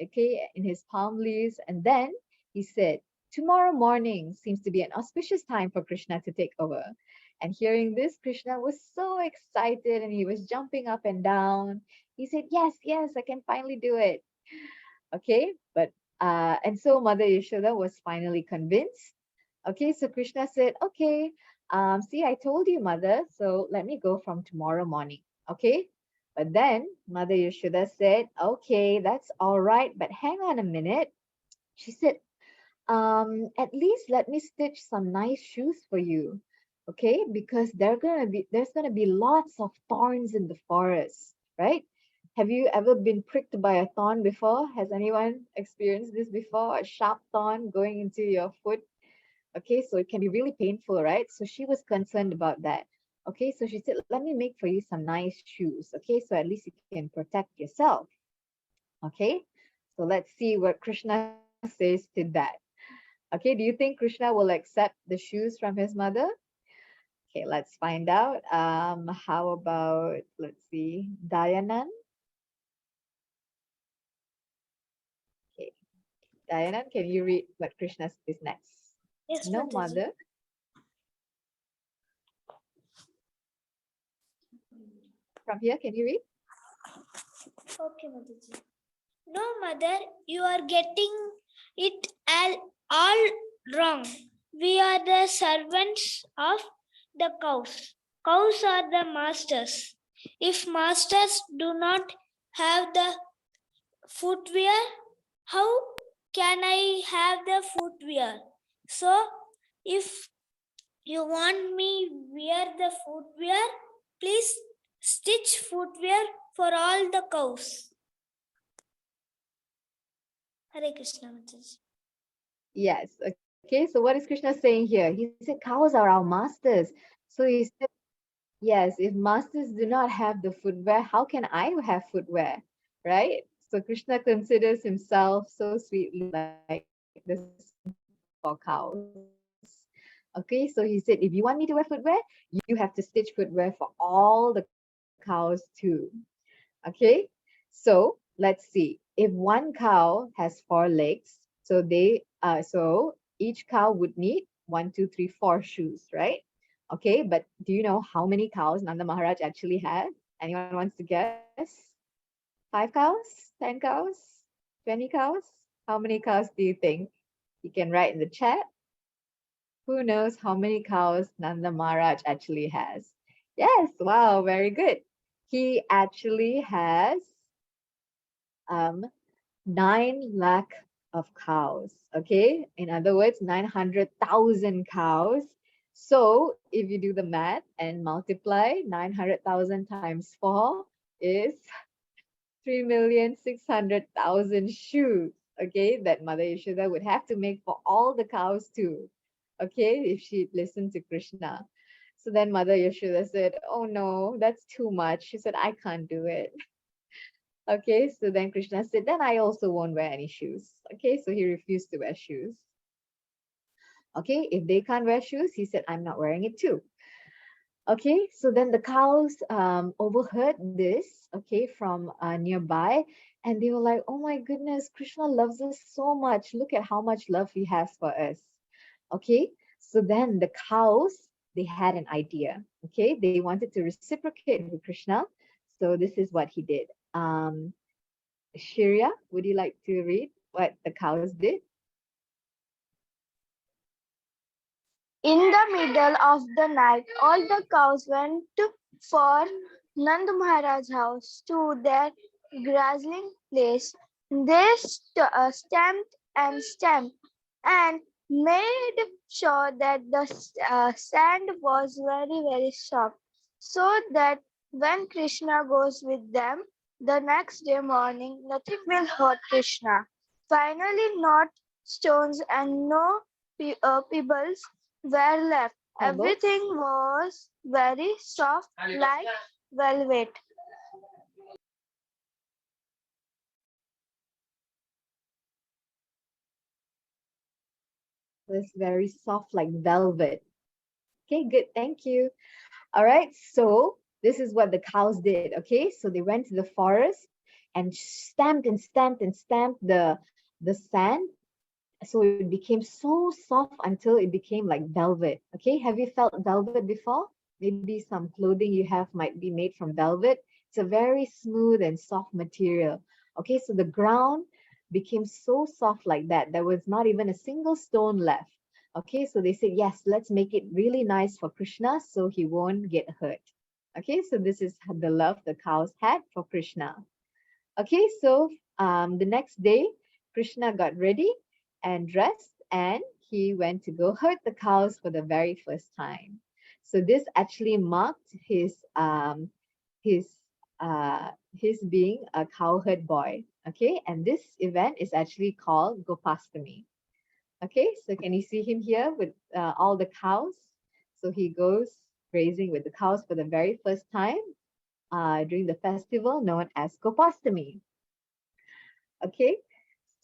okay, in his palm leaves, and then he said, tomorrow morning seems to be an auspicious time for Krishna to take over. And hearing this, Krishna was so excited and he was jumping up and down. He said, yes, yes, I can finally do it. Okay, but and so Mother Yashoda was finally convinced. Okay, so Krishna said, okay, see, I told you, mother, so let me go from tomorrow morning. Okay, but then Mother Yashoda said, okay, that's all right, but hang on a minute. She said, at least let me stitch some nice shoes for you. Okay, because there's gonna be lots of thorns in the forest, right? Have you ever been pricked by a thorn before? Has anyone experienced this before? A sharp thorn going into your foot? Okay, so it can be really painful, right? So she was concerned about that. Okay, so she said, let me make for you some nice shoes. Okay, so at least you can protect yourself. Okay, so let's see what Krishna says to that. Okay, do you think Krishna will accept the shoes from his mother? Okay, let's find out. How about, let's see, Dayanan? Okay, Dayanan, can you read what Krishna says next? Yes, No, Mataji. mother. From here, can you read? Okay, Mataji. No, mother, you are getting it all wrong. We are the servants of the cows. Cows are the masters. If masters do not have the footwear, how can I have the footwear? So, if you want me wear the footwear, please stitch footwear for all the cows. Hare Krishna, Mataji. Yes. Okay. So what is Krishna saying here? He said cows are our masters. So he said, yes, if masters do not have the footwear, how can I have footwear? Right? So Krishna considers himself so sweetly like the for cows. Okay. So he said, if you want me to wear footwear, you have to stitch footwear for all the cows too. Okay. So let's see. If one cow has 4 legs, so each cow would need 1, 2, 3, 4 shoes, right? Okay, but do you know how many cows Nanda Maharaj actually had? Anyone wants to guess? 5 cows? 10 cows? 20 cows? How many cows do you think? You can write in the chat. Who knows how many cows Nanda Maharaj actually has? Yes, wow, very good. He actually has 9 lakh of cows. Okay, in other words, 900,000 cows. So if you do the math and multiply 900,000 times 4 is 3,600,000 shoes. Okay, that Mother Yashoda would have to make for all the cows too. Okay, if she listened to Krishna. So then Mother Yashoda said, oh no, that's too much. She said, I can't do it. Okay, so then Krishna said, then I also won't wear any shoes. Okay, so he refused to wear shoes. Okay, if they can't wear shoes, he said, I'm not wearing it too. Okay, so then the cows overheard this, okay, from nearby, and they were like, oh my goodness, Krishna loves us so much. Look at how much love he has for us. Okay, so then the cows, they had an idea. Okay, they wanted to reciprocate with Krishna. So this is what he did. Shirya, would you like to read what the cows did? In the middle of the night, all the cows went for Nand Maharaj's house to their grazing place. They stamped and stamped and made sure that the sand was very, very soft, so that when Krishna goes with them the next day morning, nothing will hurt Krishna. Finally, not stones and no pebbles were left. Everything was very soft like velvet. was very soft like velvet. Okay, good. Thank you. All right. So this is what the cows did. Okay. So they went to the forest and stamped and stamped and stamped the sand. So it became so soft until it became like velvet. Okay. Have you felt velvet before? Maybe some clothing you have might be made from velvet. It's a very smooth and soft material. Okay. So the ground became so soft like that. There was not even a single stone left. Okay, so they said, yes, let's make it really nice for Krishna so he won't get hurt. Okay, so this is the love the cows had for Krishna. Okay, so the next day, Krishna got ready and dressed and he went to go herd the cows for the very first time. So this actually marked his being a cowherd boy. Okay, and this event is actually called Gopastami. Okay, so can you see him here with all the cows? So he goes grazing with the cows for the very first time during the festival known as Gopastami. Okay,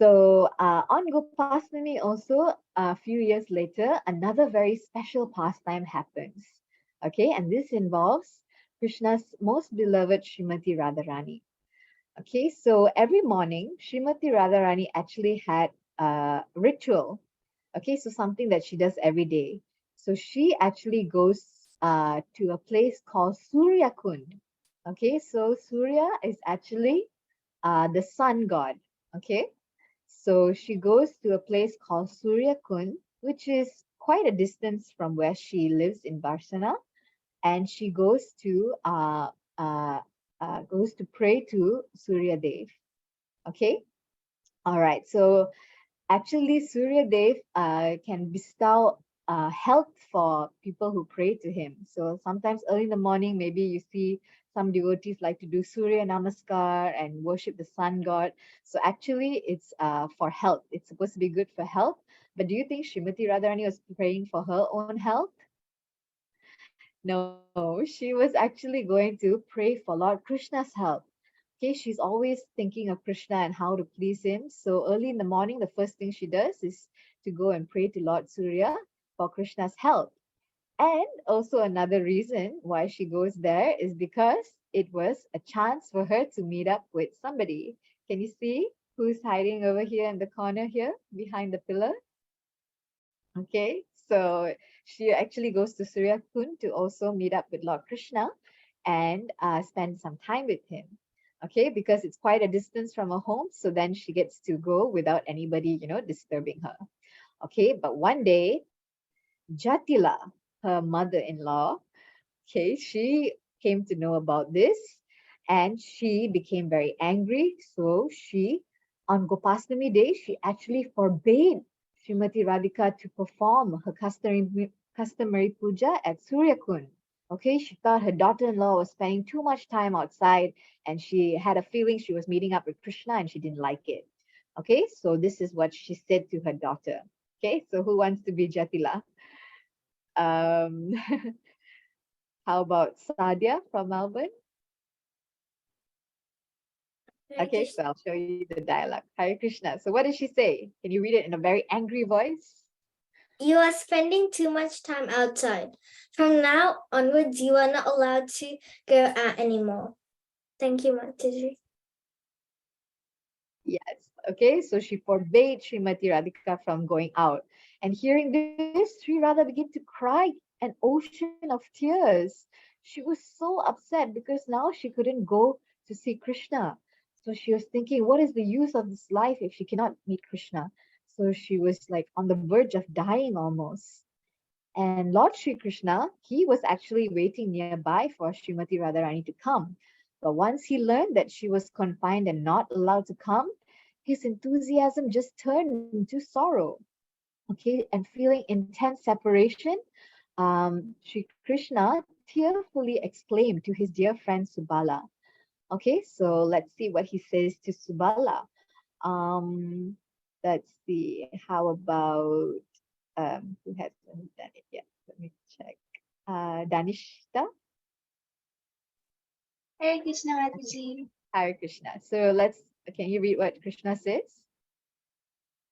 so on Gopastami also a few years later, another very special pastime happens. Okay, and this involves Krishna's most beloved Srimati Radharani. Okay, so every morning, Srimati Radharani actually had a ritual. Okay, so something that she does every day. So she actually goes to a place called Surya Kund. Okay, so Surya is actually the sun god. Okay, so she goes to a place called Surya Kund, which is quite a distance from where she lives in Barsana, and she goes to pray to Surya Dev. Okay, all right. So actually, Surya Dev can bestow health for people who pray to him. So sometimes early in the morning, maybe you see some devotees like to do Surya Namaskar and worship the sun god. So actually, it's for health. It's supposed to be good for health. But do you think Srimati Radharani was praying for her own health? No, she was actually going to pray for Lord Krishna's health. Okay, she's always thinking of Krishna and how to please him. So early in the morning, the first thing she does is to go and pray to Lord Surya for Krishna's health. And also another reason why she goes there is because it was a chance for her to meet up with somebody. Can you see who's hiding over here in the corner here behind the pillar? Okay, so she actually goes to Surya Kund to also meet up with Lord Krishna and spend some time with him. Okay, because it's quite a distance from her home, so then she gets to go without anybody, disturbing her. Okay, but one day, Jatila, her mother-in-law, okay, she came to know about this and she became very angry. So on Gopastami Day, she actually forbade Srimati Radhika to perform her customary puja at Surya Kund. Okay, she thought her daughter-in-law was spending too much time outside and she had a feeling she was meeting up with Krishna and she didn't like it. Okay, so this is what she said to her daughter. Okay, so who wants to be Jatila? How about Sadia from Melbourne? Okay, so I'll show you the dialogue. Hare Krishna. So what did she say? Can you read it in a very angry voice? You are spending too much time outside. From now onwards, you are not allowed to go out anymore. Thank you, Mataji. Yes. Okay, so she forbade Srimati Radhika from going out. And hearing this, Sri Radha began to cry an ocean of tears. She was so upset because now she couldn't go to see Krishna. So she was thinking, what is the use of this life if she cannot meet Krishna? So she was like on the verge of dying almost. And Lord Sri Krishna, he was actually waiting nearby for Srimati Radharani to come. But once he learned that she was confined and not allowed to come, his enthusiasm just turned into sorrow. Okay, and feeling intense separation, Sri Krishna tearfully exclaimed to his dear friend Subala. Okay, so let's see what he says to Subala. Let's see, how about who hasn't done it yet? Let me check. Danishta? Hare Krishna Mataji. Hare Krishna. So can you read what Krishna says?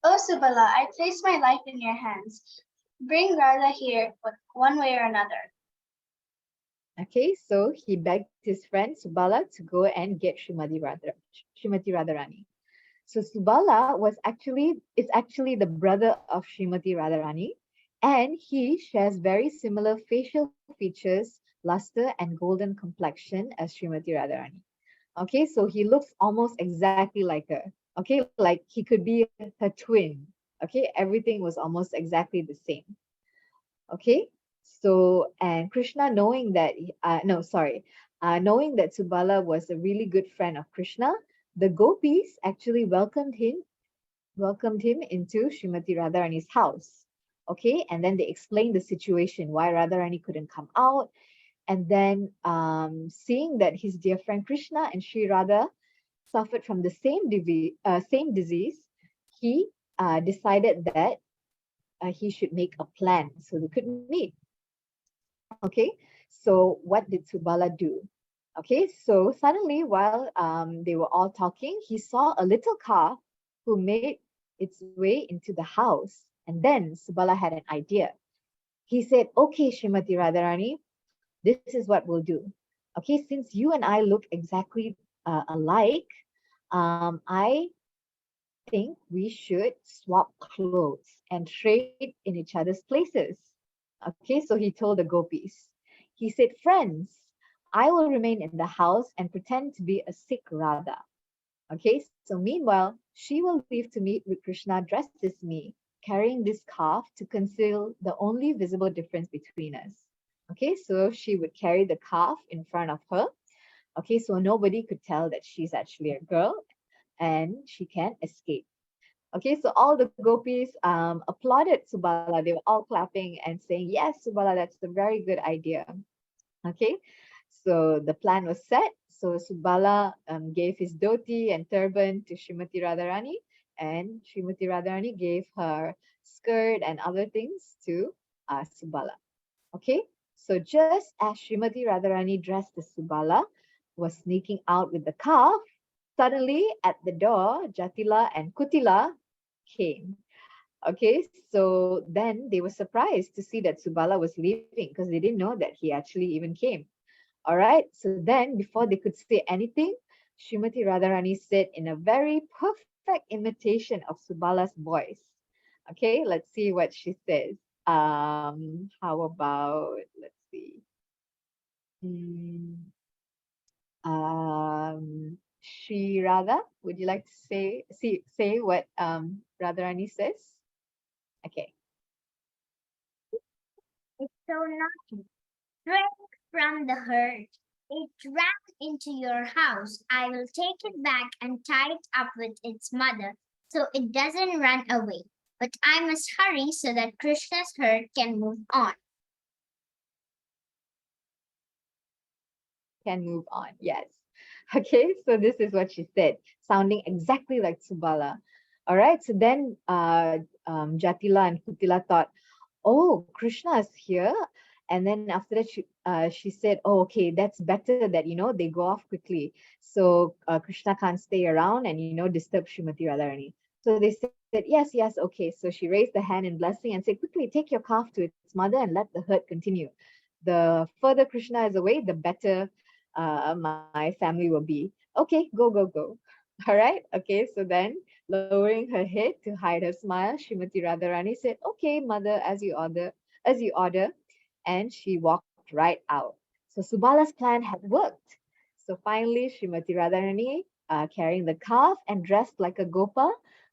Oh, Subala, I place my life in your hands. Bring Radha here, one way or another. Okay, so he begged his friend Subala to go and get Srimati Radharani. So Subala is actually the brother of Srimati Radharani, and he shares very similar facial features, luster, and golden complexion as Srimati Radharani. Okay, so he looks almost exactly like her. Okay, like he could be her twin. Okay, everything was almost exactly the same. Okay, so and Krishna knowing that knowing that Subala was a really good friend of Krishna, the gopis actually welcomed him into Srimati Radharani's house. Okay, and then they explained the situation why Radharani couldn't come out, and then seeing that his dear friend Krishna and Sri Radha suffered from the same disease, he decided that he should make a plan so they could meet. Okay, so what did Subala do? Okay, so suddenly while they were all talking, he saw a little calf who made its way into the house. And then Subala had an idea. He said, okay, Srimati Radharani, this is what we'll do. Okay, since you and I look exactly alike, I think we should swap clothes and trade in each other's places. Okay, so he told the gopis. He said, friends, I will remain in the house and pretend to be a sick Radha. Okay, so meanwhile, she will leave to meet with Krishna dressed as me, carrying this calf to conceal the only visible difference between us. Okay, so she would carry the calf in front of her. Okay, so nobody could tell that she's actually a girl and she can escape. Okay, so all the gopis applauded Subala. They were all clapping and saying, yes, Subala, that's a very good idea. Okay, so the plan was set. So Subala gave his dhoti and turban to Srimati Radharani, and Srimati Radharani gave her skirt and other things to Subala. Okay, so just as Srimati Radharani dressed as Subala was sneaking out with the calf, suddenly at the door, Jatila and Kutila came. Okay, so then they were surprised to see that Subala was leaving because they didn't know that he actually even came. All right, so then before they could say anything, Srimati Radharani said in a very perfect imitation of Subala's voice. Okay, let's see what she says. How about, let's see. Shri Radha, would you like to say what Radharani says? Okay. It's so naughty. Drink from the herd. It ran into your house. I will take it back and tie it up with its mother so it doesn't run away. But I must hurry so that Krishna's herd can move on. Can move on, yes. Okay, so this is what she said, sounding exactly like Subala. All right, so then Jatila and Kutila thought, oh, Krishna is here. And then after that, she said, oh, okay, that's better that, they go off quickly. So Krishna can't stay around and, disturb Srimati Radharani. So they said, yes, okay. So she raised the hand in blessing and said, quickly take your calf to its mother and let the herd continue. The further Krishna is away, the better my family will be. Okay, go. All right, okay. So then lowering her head to hide her smile, Srimati Radharani said, okay, mother, as you order. And she walked right out. So Subala's plan had worked. So finally, Srimati Radharani, carrying the calf and dressed like a gopa,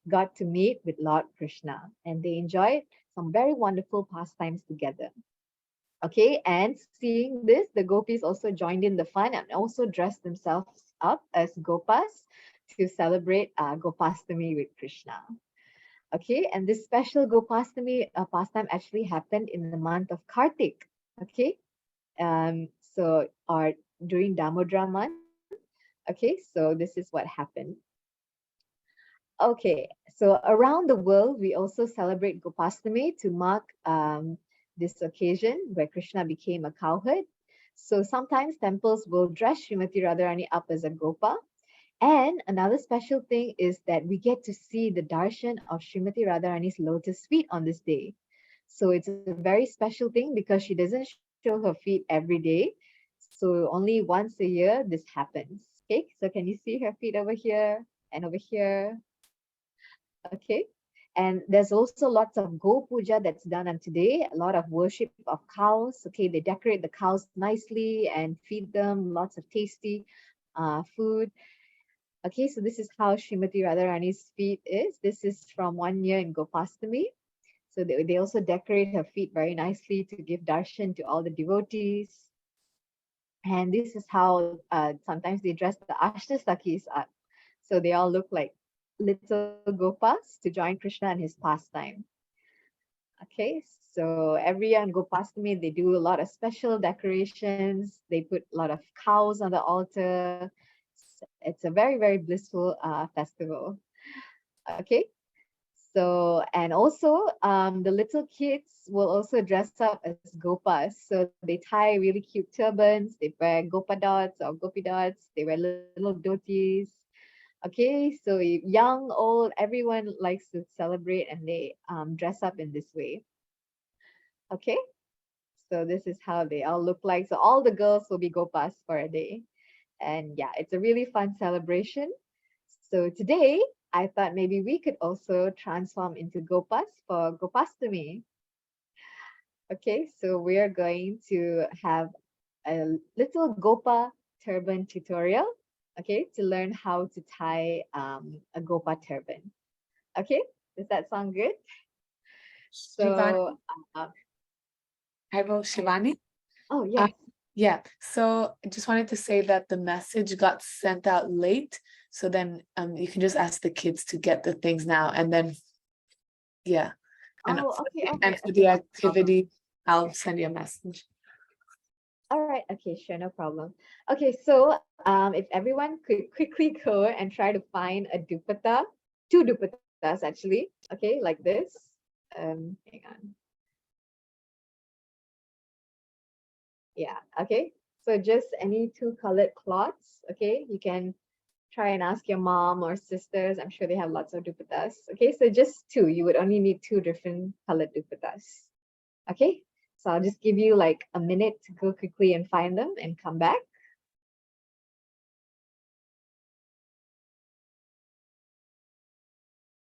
got to meet with Lord Krishna. And they enjoyed some very wonderful pastimes together. Okay, and seeing this, the gopis also joined in the fun and also dressed themselves up as gopas to celebrate Gopastami with Krishna. Okay, and this special Gopastami pastime actually happened in the month of Kartik. Okay, or during Damodara month. Okay, so this is what happened. Okay, so around the world, we also celebrate Gopastami to mark this occasion where Krishna became a cowherd. So sometimes temples will dress Srimati Radharani up as a gopa, And another special thing is that we get to see the darshan of Srimati Radharani's lotus feet on this day. So it's a very special thing because she doesn't show her feet every day. So only once a year this happens. Okay, so can you see her feet over here and over here? Okay. And there's also lots of Go Puja that's done on today, a lot of worship of cows. Okay, they decorate the cows nicely and feed them lots of tasty food. Okay, so this is how Srimati Radharani's feet is. This is from 1 year in Gopastami. So they also decorate her feet very nicely to give darshan to all the devotees. And this is how sometimes they dress the Ashtasakis up. So they all look like little gopas to join Krishna in his pastime. Okay, so every year on Gopastami, they do a lot of special decorations. They put a lot of cows on the altar. It's a very, very blissful festival. Okay, so, and also the little kids will also dress up as gopas. So they tie really cute turbans, they wear gopa dots or gopi dots, they wear little dhotis. Okay, so young, old, everyone likes to celebrate and they dress up in this way. Okay, so this is how they all look like. So all the girls will be gopas for a day. And yeah, it's a really fun celebration. So today, I thought maybe we could also transform into gopas for Gopastami. Okay, so we are going to have a little gopa turban tutorial, okay, to learn how to tie a gopa turban. Okay, does that sound good? So, Hello, Shivani. Oh, yes. Yeah, so I just wanted to say that the message got sent out late. So then you can just ask the kids to get the things now. And then, yeah. And, for the activity, I'll send you a message. All right, okay, sure, no problem. Okay, so if everyone could quickly go and try to find a dupatta, 2 dupattas actually, okay, like this. Hang on. Yeah, okay. So just any 2 colored cloths, okay? You can try and ask your mom or sisters. I'm sure they have lots of dupattas. Okay, so just 2. You would only need 2 different colored dupattas. Okay, so I'll just give you like a minute to go quickly and find them and come back.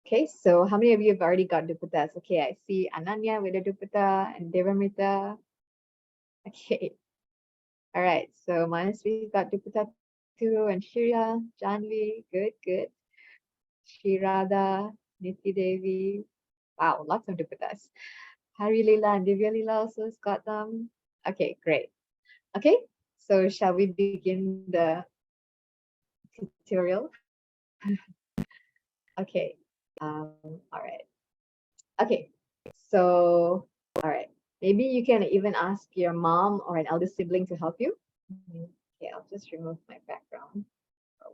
Okay, so how many of you have already got dupattas? Okay, I see Ananya with a dupatta and Devamrita. Okay. All right, so Manasvi got dupatta too, and Shreya, Janvi, good. Shirada, Niti Devi. Wow, lots of dupattas. Hari Lila and Divya Lila also has got them. Okay, great. Okay, so shall we begin the tutorial? Okay, all right. Okay, so, all right. Maybe you can even ask your mom or an elder sibling to help you. Okay, I'll just remove my background for a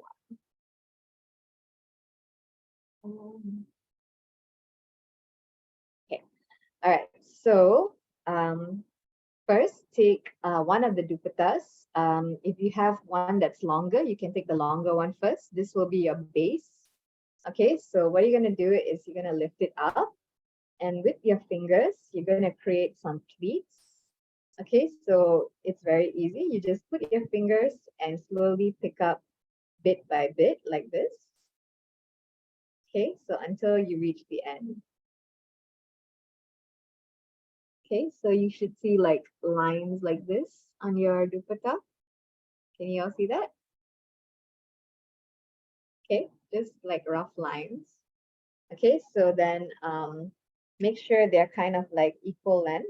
while. Okay, all right. So first take one of the dupattas. If you have one that's longer, you can take the longer one first. This will be your base. Okay, so what you're going to do is you're going to lift it up. And with your fingers, you're going to create some pleats. Okay, so it's very easy. You just put your fingers and slowly pick up bit by bit like this. Okay, so until you reach the end. Okay, so you should see like lines like this on your dupatta. Can you all see that? Okay, just like rough lines. Okay, so then make sure they're kind of like equal length.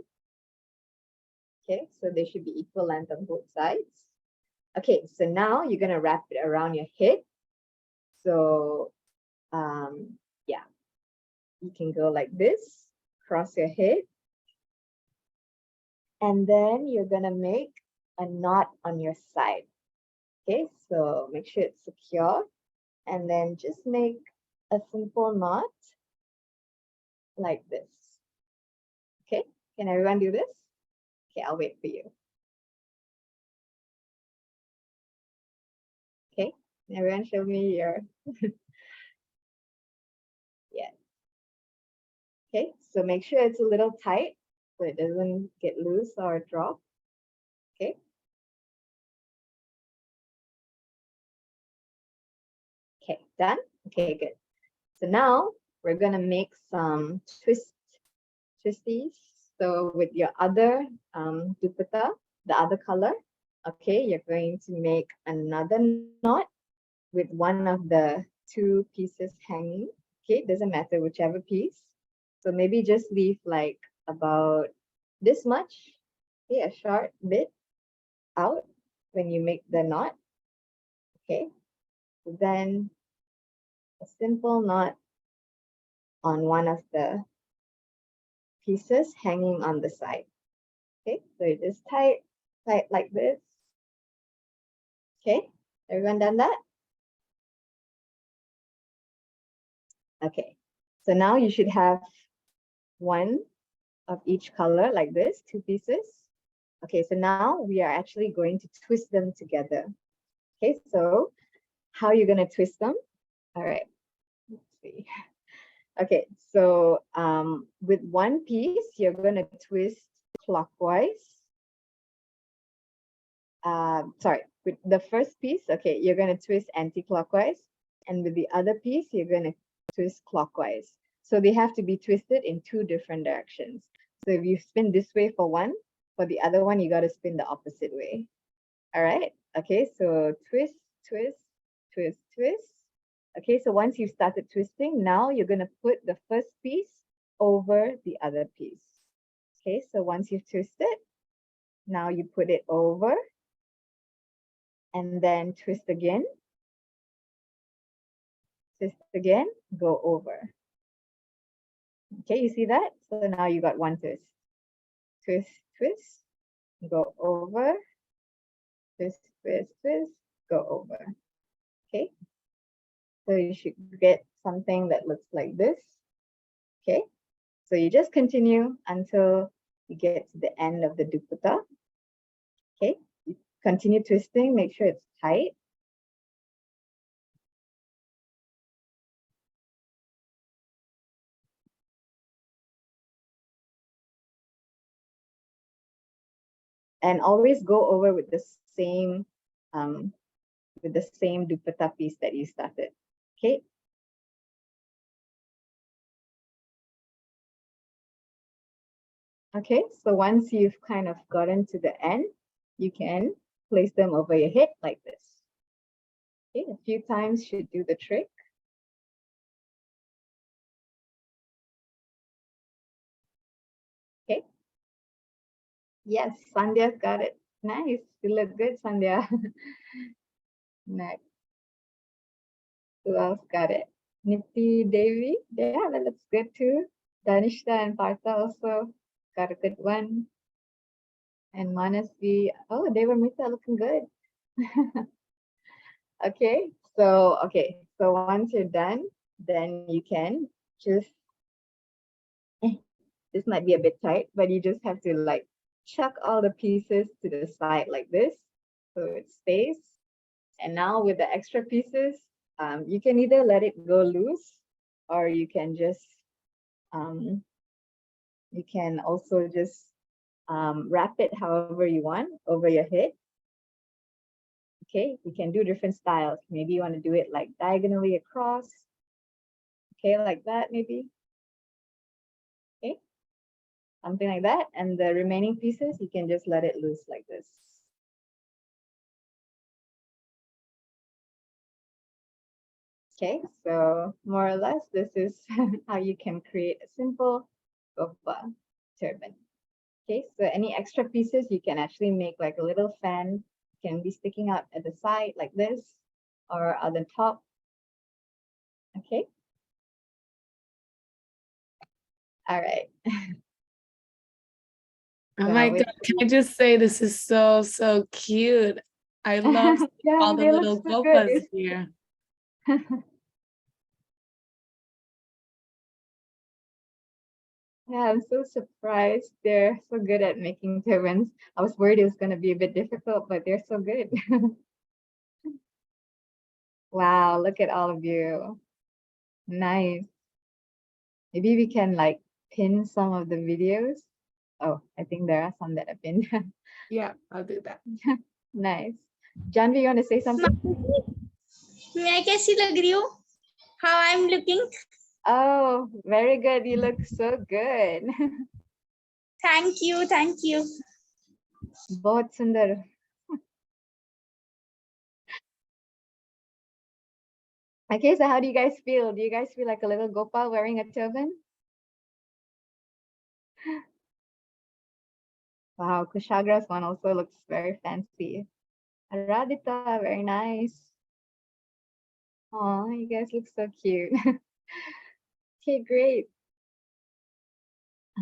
Okay, so they should be equal length on both sides. Okay, so now you're gonna wrap it around your head. So yeah, you can go like this, cross your head. And then you're gonna make a knot on your side. Okay, so make sure it's secure. And then just make a simple knot like this. Okay, can everyone do this? Okay, I'll wait for you. Okay, Everyone show me your yeah. Okay, so make sure it's a little tight so it doesn't get loose or drop. Okay. Okay, done? Okay, good. So now we're gonna make some twisties. So with your other dupatta, the other color, okay, you're going to make another knot with one of the two pieces hanging. Okay, doesn't matter whichever piece. So maybe just leave like about this much, okay, a short bit out when you make the knot. Okay, then a simple knot on one of the pieces hanging on the side. Okay, so it is tight like this. Okay, everyone done that? Okay, so now you should have one of each color like this, two pieces. Okay, so now we are actually going to twist them together. Okay, so how are you going to twist them? All right, let's see. Okay, so with one piece, you're going to twist clockwise. Sorry, with the first piece, okay, you're going to twist anti-clockwise. And with the other piece, you're going to twist clockwise. So they have to be twisted in two different directions. So if you spin this way for one, for the other one, you got to spin the opposite way. All right. Okay, so twist, twist, twist, twist. Okay, so once you've started twisting, now you're going to put the first piece over the other piece. Okay, so once you've twisted, now you put it over and then twist again, go over. Okay, you see that? So now you got one twist. Twist, twist, go over, twist, twist, twist, go over. Okay, so you should get something that looks like this. Okay, so you just continue until you get to the end of the dupatta. Okay, you continue twisting, make sure it's tight. And always go over with the same dupatta piece that you started. Okay. Okay, so once you've kind of gotten to the end, you can place them over your head like this. Okay, a few times should do the trick. Okay. Yes, Sandhya's got it. Nice. You look good, Sandhya. Next. Who else got it? Niti Devi. Yeah, that looks good too. Danishta and Partha also got a good one. And Manasvi. Oh, Devamrita looking good. Okay, so once you're done, then you can just this might be a bit tight, but you just have to like chuck all the pieces to the side like this so it stays. And now with the extra pieces, you can either let it go loose or you can just you can also just wrap it however you want over your head. Okay, you can do different styles. Maybe you want to do it like diagonally across. Okay, like that maybe. Okay, something like that. And the remaining pieces, you can just let it loose like this. Okay, so more or less, this is how you can create a simple gopa turban. Okay, so any extra pieces, you can actually make like a little fan, can be sticking out at the side like this, or on the top. Okay. All right. Oh my God, can I just say this is so cute. I love yeah, all the little so gopas here. Yeah, I'm so surprised. They're so good at making turbans. I was worried it was going to be a bit difficult, but they're so good. Wow, look at all of you. Nice. Maybe we can like pin some of the videos. Oh, I think there are some that have been. Yeah, I'll do that. Nice. Janvi, you want to say something? मैं कैसी लग रही हूँ? How I'm looking? Oh, very good. You look so good. Thank you, thank you. बहुत सुंदर. Okay, so how do you guys feel? Do you guys feel like a little gopa wearing a turban? Wow, Kushagra's one also looks very fancy. Radhita, very nice. Oh, you guys look so cute. Okay, great.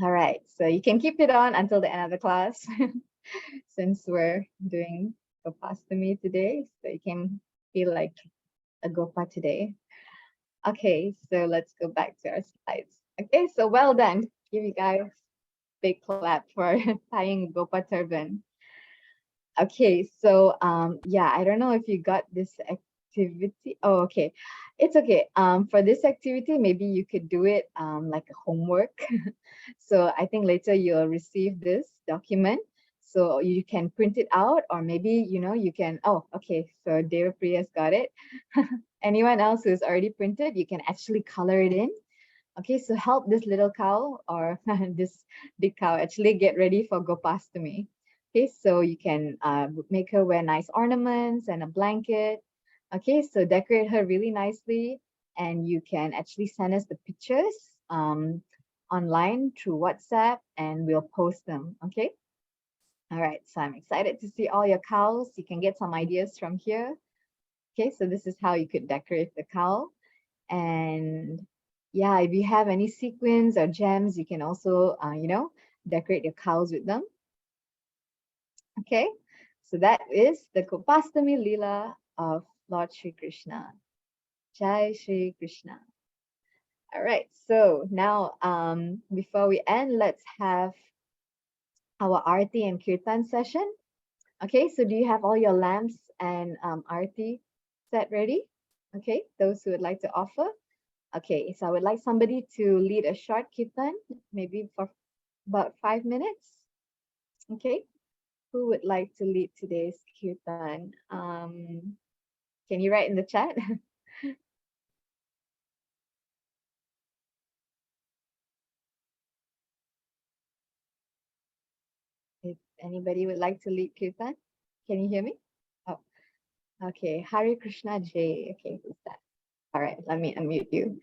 All right, so you can keep it on until the end of the class since we're doing Gopastami today, so you can feel like a gopa today. Okay, so let's go back to our slides. Okay, so well done. Give you guys big clap for tying gopa turban. Okay, so yeah, I don't know if you got this activity. Oh, okay. It's okay. For this activity, maybe you could do it like a homework. So I think later you'll receive this document. So you can print it out, or maybe you can. Oh, okay. So Devapriya's got it. Anyone else who's already printed, you can actually color it in. Okay, so help this little cow or this big cow actually get ready for Gopastami. Okay, so you can make her wear nice ornaments and a blanket. Okay, so decorate her really nicely, and you can actually send us the pictures online through WhatsApp, and we'll post them. Okay. All right, so I'm excited to see all your cows. You can get some ideas from here. Okay, so this is how you could decorate the cow. And yeah, if you have any sequins or gems, you can also, decorate your cows with them. Okay, so that is the Gopastami Lila of Lord Shri Krishna. Jai Shri Krishna. All right, so now before we end, let's have our Arti and Kirtan session. Okay, so do you have all your lamps and Arti set ready? Okay, those who would like to offer. Okay, so I would like somebody to lead a short kirtan, maybe for about 5 minutes. Okay, who would like to lead today's kirtan? Can you write in the chat? If anybody would like to lead kirtan, can you hear me? Oh, okay. Hare Krishna Jai. Okay, who's that? All right, let me unmute you.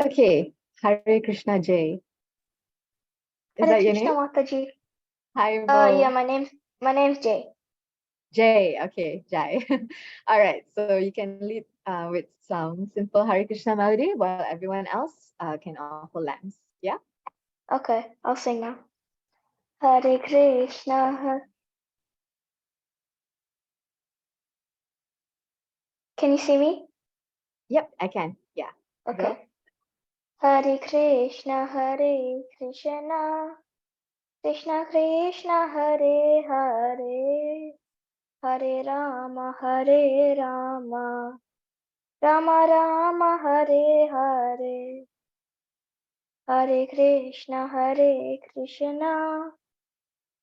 Okay, Hare Krishna Jai. Is that your name? Mataji. Hi, Yeah, my name's Jay. Jay, okay, Jai. All right, so you can lead with some simple Hare Krishna melody while everyone else can offer lamps. Yeah? Okay, I'll sing now. Hare Krishna. Can you see me? Yep, I can. Yeah. Okay. Go. Hare Krishna, Hare Krishna, Krishna Krishna, Hare Hare, Hare Rama, Hare Rama, Rama Rama, Hare Hare, Hare Krishna, Hare Krishna,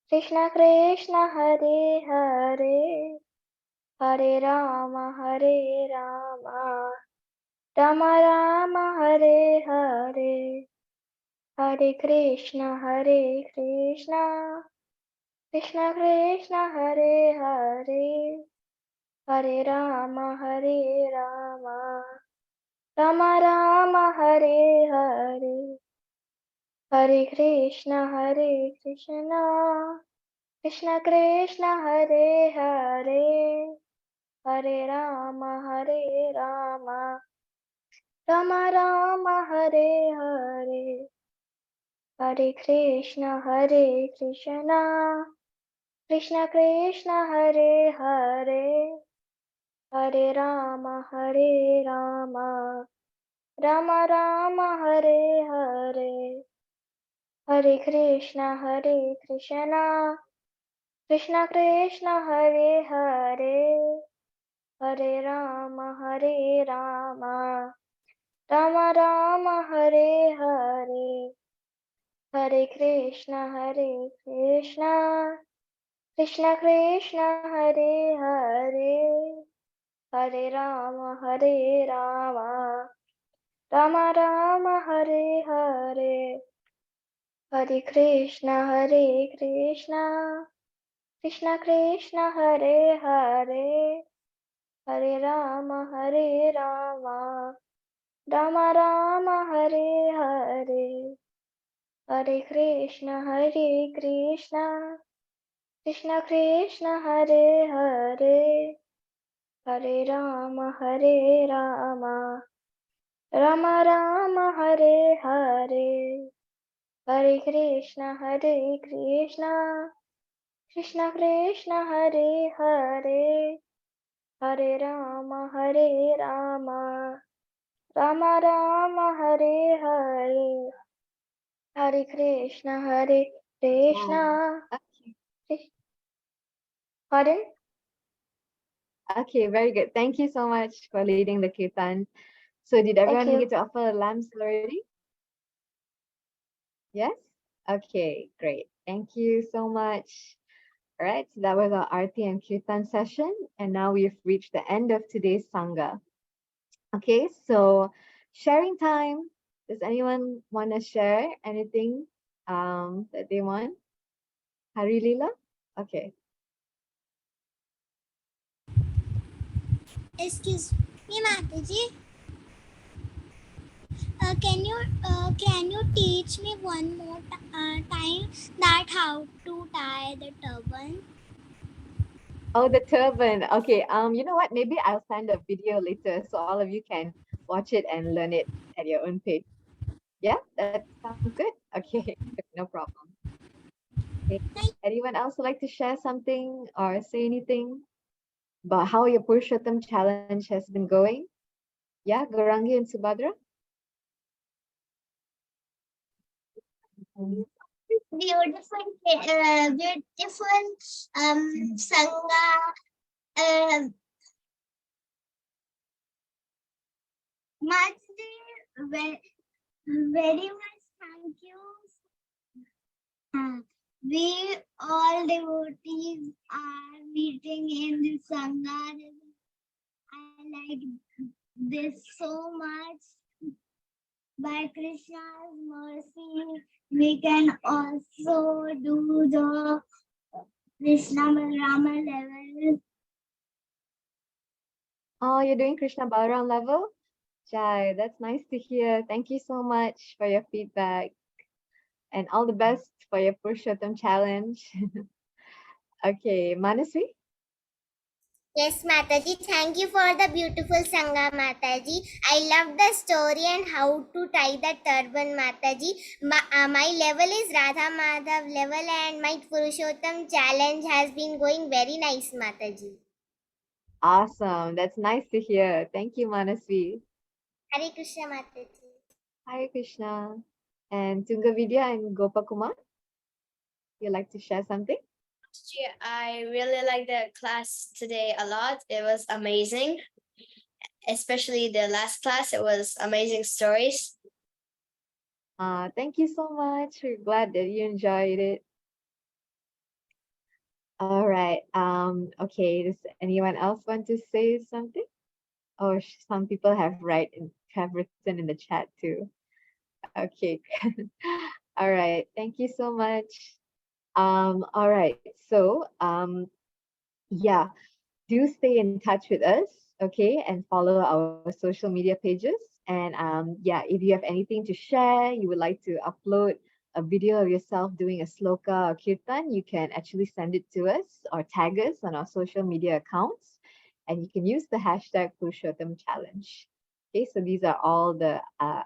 Krishna Krishna, Hare Hare, Hare Rama, Hare Rama, Rama Rama, Hare Hare, Hare Krishna, Krishna Krishna, Hare Hare, Hare Rama, Hare Rama, Rama Rama, Hare Hare, Hare Krishna, Krishna Krishna, Hare Hare, Hare Rama, Hare Rama, Rama Rama, Hare Hare, Hare Krishna, Krishna Krishna, Hare Hare, Hare Rama, Hare Rama, Rama Rama, Hare Hare, Hare Krishna, Krishna Krishna, Hare Hare, Hare Rama, Hare Rama, Rama Rama, Hare Hare, Hare Krishna, Krishna Krishna, Hare Hare, Hare Rama, Rama Rama, Hare Hare, Hare Krishna, Krishna Krishna, Hare Hare, Hare Rama, Rama Rama, Hare Hare, Hare Krishna, Krishna Krishna, Hare Hare, Hare Rama, Rama Rama, Hare Hare, Hare Krishna, Krishna Krishna, Hare Hare, Hare Rama, Rama Rama, Hare Hare, Hare Krishna, Yeah. Okay. Pardon? Okay, very good. Thank you so much for leading the kirtan. So did everyone you. get to offer lamps already? Yes? Okay, great. Thank you so much. All right, so that was our Aarti and Kirtan session. And now we've reached the end of today's Sangha. Okay, so sharing time. Does anyone want to share anything that they want? Hari Lila? Okay. Excuse me, Mataji. Can you teach me one more time that how to tie the turban? Oh, the turban. Okay. You know what? Maybe I'll send a video later so all of you can watch it and learn it at your own pace. Yeah, that sounds good. Okay, no problem. Okay. Anyone else would like to share something or say anything about how your Purushottam challenge has been going? Yeah, Gorangi and Subhadra? Beautiful Sanga. Mataji, very much thank you. We all devotees are meeting in the Sangha. I like this so much. By Krishna's mercy, we can also do the Krishna Balrama level. Oh, you're doing Krishna Balaram level? Jai, that's nice to hear. Thank you so much for your feedback. And all the best for your Purushottam challenge. Okay, Manasvi? Yes, Mataji. Thank you for the beautiful Sangha, Mataji. I love the story and how to tie the turban, Mataji. My level is Radha Madhav level and my Purushottam challenge has been going very nice, Mataji. Awesome. That's nice to hear. Thank you, Manasvi. Hare Krishna, Mataji. Hare Krishna. And Tunga Vidya and Gopa Kumar, you'd like to share something? I really liked the class today a lot. It was amazing, especially the last class. It was amazing stories. Thank you so much. We're glad that you enjoyed it. All right. Okay. Does anyone else want to say something? Oh, some people have written in the chat too. Okay. All right. Thank you so much. All right. So, yeah, do stay in touch with us, okay, and follow our social media pages. And yeah, if you have anything to share, you would like to upload a video of yourself doing a sloka or kirtan, you can actually send it to us or tag us on our social media accounts. And you can use the hashtag Purushottam Challenge. Okay, so these are all the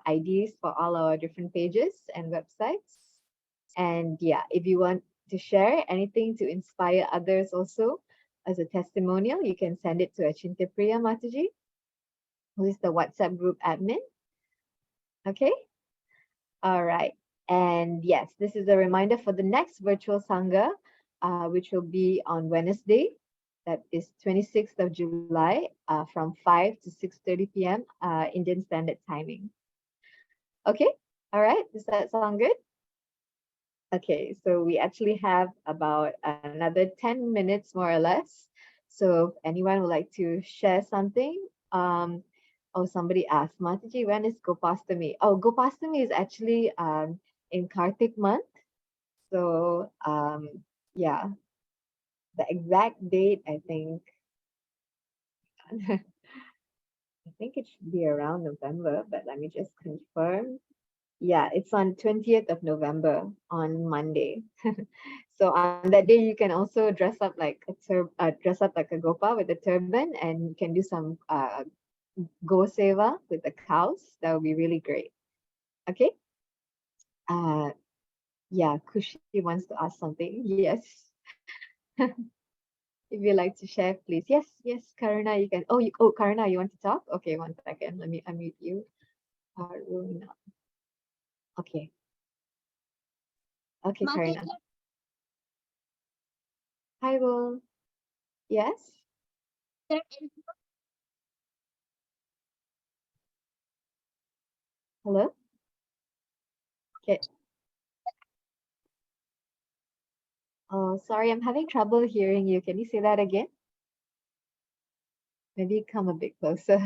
IDs for all our different pages and websites. And yeah, if you want to share anything to inspire others also as a testimonial, you can send it to Achintapriya Mataji, who is the WhatsApp group admin. Okay. All right. And yes, this is a reminder for the next virtual Sangha, which will be on Wednesday, That is 26th of July from 5 to 6:30 p.m. Indian Standard Timing. Okay, all right, does that sound good? Okay, so we actually have about another 10 minutes more or less. So if anyone would like to share something, oh, somebody asked, Mataji, when is Gopastami? Oh, Gopastami is actually in Kartik month. So yeah, the exact date, I think, I think it should be around November, but let me just confirm. Yeah, it's on 20th of November on Monday. So on that day, you can also dress up like a gopa with a turban, and you can do some go seva with the cows. That would be really great. Okay. Yeah, Kushi wants to ask something. Yes. If you'd like to share, please. Yes, yes, Karuna, you can. Oh, Karuna, you want to talk? Okay, one second. Let me unmute you. Karuna. Okay. Okay, Karuna. Hi, Will. Yes? Hello? Okay. Oh, sorry, I'm having trouble hearing you. Can you say that again? Maybe come a bit closer.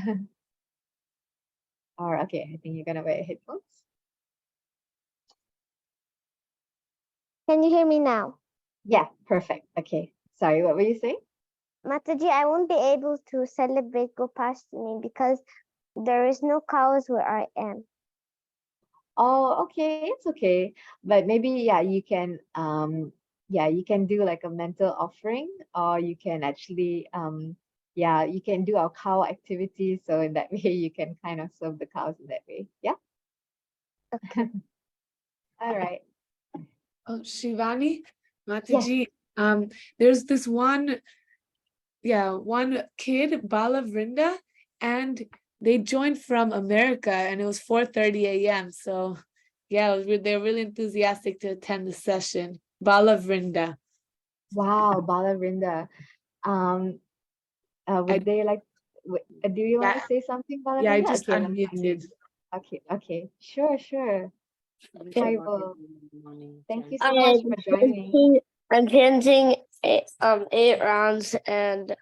Or okay, I think you're gonna wear headphones. Can you hear me now? Yeah, perfect. Okay. Sorry, what were you saying? Mataji, I won't be able to celebrate Gopastami because there is no cows where I am. Oh, okay, it's okay. But maybe yeah, you can do like a mental offering, or you can actually yeah, you can do our cow activities. So in that way you can kind of serve the cows in that way. Yeah. Okay. All right. Oh, Shivani, Mataji, there's this one kid, Bala Vrinda, and they joined from America, and it was 4:30 a.m. So yeah, they're really enthusiastic to attend the session. Bala Vrinda. Wow, Bala Vrinda. Would they like? Do you want to say something, Bala Yeah, I Vrinda? just Okay, let me unmuted. unmute. Okay, sure. I will. Thank you so I'm much for joining. I'm chanting 8 rounds and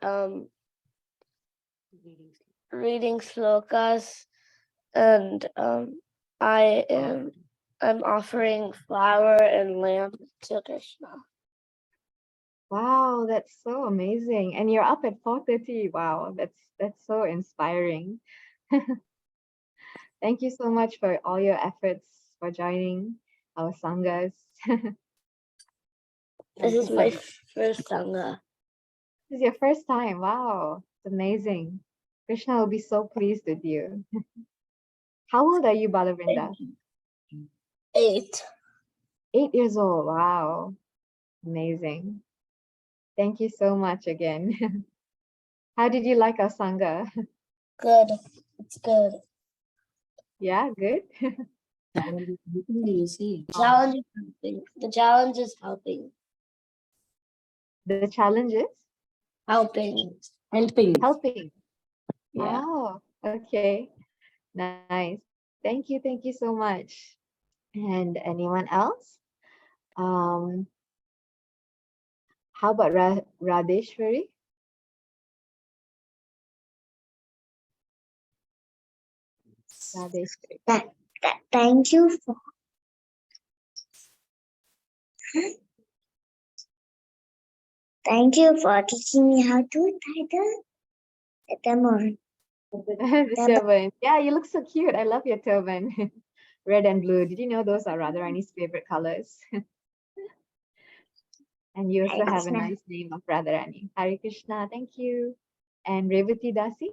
reading slokas, and I'm offering flower and lamb to Krishna. Wow, that's so amazing. And you're up at 4:30. Wow, that's so inspiring. Thank you so much for all your efforts for joining our sanghas. This is my first sangha. This is your first time. Wow, it's amazing. Krishna will be so pleased with you. How old are you, Balavrinda? 8. 8 years old. Wow, amazing. Thank you so much again. How did you like our sangha? Good. It's good. Yeah, good. Challenge is helping. The challenge is helping. The challenge is? Helping. Helping. Yeah. Oh, okay. Nice. Thank you so much. And anyone else? How about Radheshwari? Radheshwari. Thank you for teaching me how to tie the turban. The turban. Yeah, you look so cute. I love your turban. Red and blue. Did you know those are Radharani's favorite colors? And you also Hare have a Krishna. nice name of Radharani. Hare Krishna, thank you. And Revati Dasi?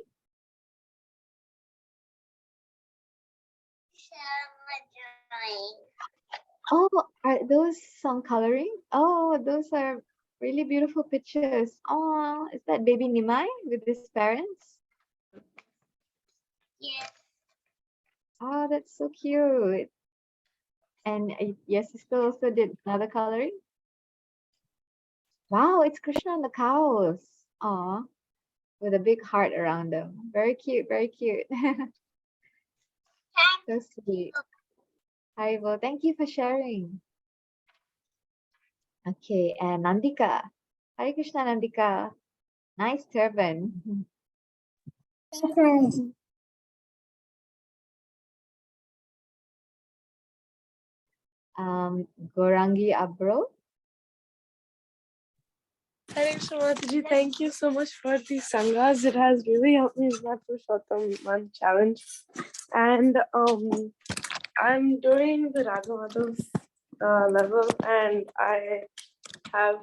Oh, are those some coloring? Oh, those are really beautiful pictures. Oh, is that baby Nimai with his parents? Yes. Oh, that's so cute. And your sister also did another coloring? Wow, it's Krishna and the cows. Aw, with a big heart around them. Very cute, very cute. So sweet. Haribo, thank you for sharing. Okay, and Nandika. Hare Krishna, Nandika. Nice turban. Gorangi Abro. Hare Krishna Mataji, thank you so much for the sangas. It has really helped me in my Purusottama challenge. And I'm doing the Radha Madhav level, and I have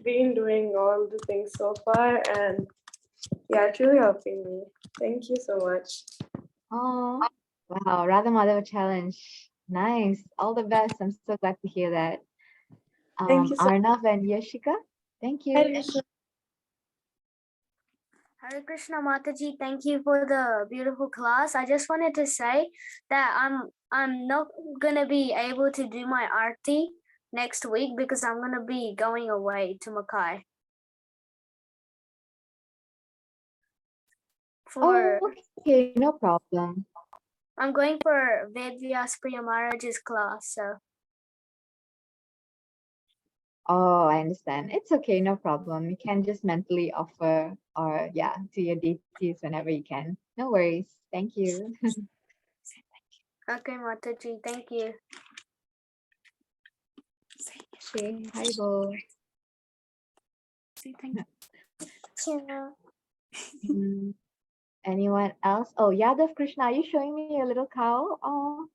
been doing all the things so far, and yeah, it's really helping me. Thank you so much. Oh, wow, Radha Madhava challenge. Nice. All the best. I'm so glad to hear that. Thank you so Arnav and Yashika, thank you. Hare Krishna Mataji, thank you for the beautiful class. I just wanted to say that I'm not gonna be able to do my arti next week because I'm gonna be going away to Mackay. Okay, no problem. I'm going for Vedvyas Priya Maharaj's class, so Oh, I understand. It's okay, no problem. You can just mentally offer or to your deities whenever you can. No worries. Thank you. okay, Mataji, thank you. Okay, Haribo. Anyone else? Oh, Yadav Krishna, are you showing me a little cow? Oh.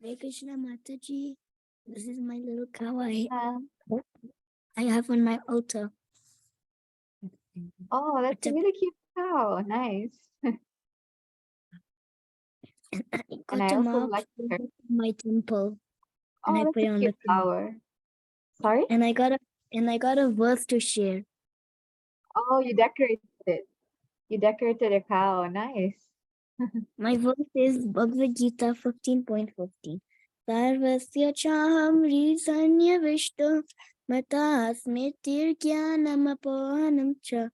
Hare Krishna Mataji. This is my little cow I have on my altar. Oh, that's a really cute cow. Nice. And I also like her. my temple. And Oh, I that's put it a on cute the flower. Sorry? And I got a verse to share. Oh, you decorated it. You decorated a cow. Nice. My verse is Bhagavad Gita 15.50. Sarvasya chaham rizanya vishto mata smritir jnanam apohanam cha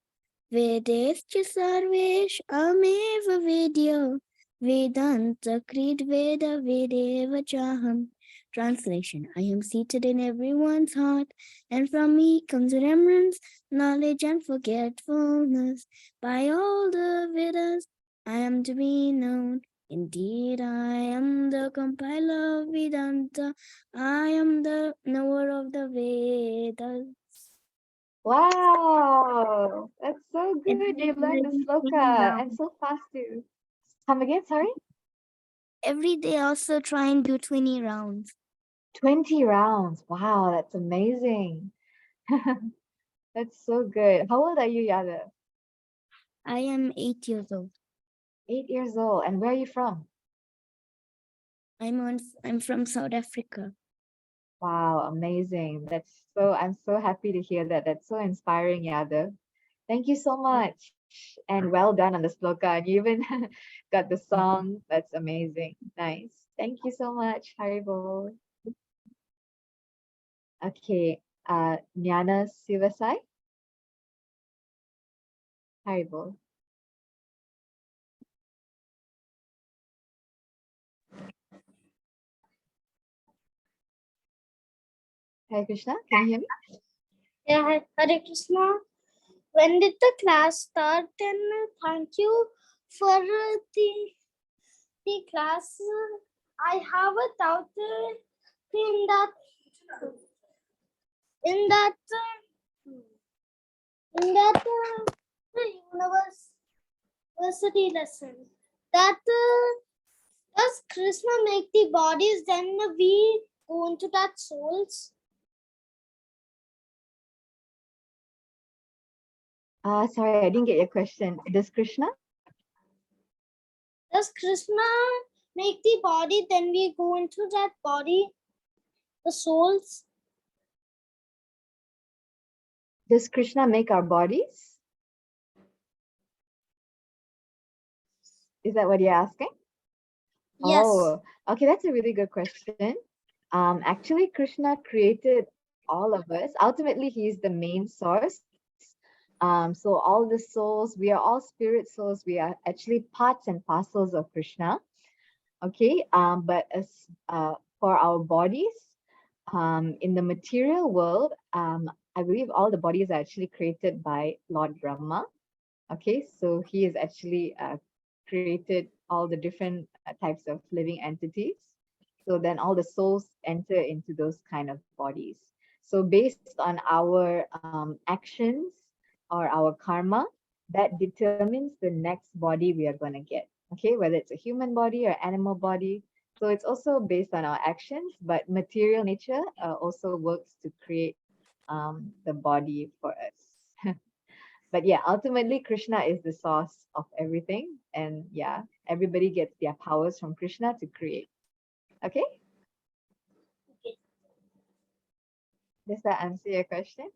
vedescha sarvesh ameva vedyo vedanta krid veda vedeva chaham. Translation: I am seated in everyone's heart, and from me comes remembrance, knowledge, and forgetfulness. By all the Vedas, I am to be known. Indeed, I am the compiler of Vedanta. I am the knower of the Vedas. Wow, that's so good. You learned the sloka and so fast too. Come again, sorry? Every day I also try and do 20 rounds. 20 rounds. Wow, that's amazing. That's so good. How old are you, Yadav? I am 8 years old. 8 years old. And where are you from? I'm from South Africa. Wow, amazing. I'm so happy to hear that. That's so inspiring, Yadav. Thank you so much. And well done on the sloka. And you even got the song. That's amazing. Nice. Thank you so much, Haribo. Okay, Jnana Sivasai. Haribo. Hare Krishna, can you hear me? Yeah, Hare Krishna. When did the class start? And thank you for the class. I have a doubt in that university lesson. That does Krishna make the bodies? Then we go into that souls. Sorry, I didn't get your question. Does Krishna make the body? Then we go into that body, the souls. Does Krishna make our bodies? Is that what you're asking? Yes. Oh, okay, that's a really good question. Actually, Krishna created all of us. Ultimately, he is the main source. So all the souls, we are all spirit souls. We are actually parts and parcels of Krishna. Okay, but as for our bodies, in the material world, I believe all the bodies are actually created by Lord Brahma. Okay, so he has actually created all the different types of living entities. So then all the souls enter into those kind of bodies. So based on our actions or our karma, that determines the next body we are going to get. Okay, whether it's a human body or animal body. So it's also based on our actions, but material nature also works to create the body for us. But yeah, ultimately Krishna is the source of everything. And yeah, everybody gets their powers from Krishna to create. Okay? Does that answer your question?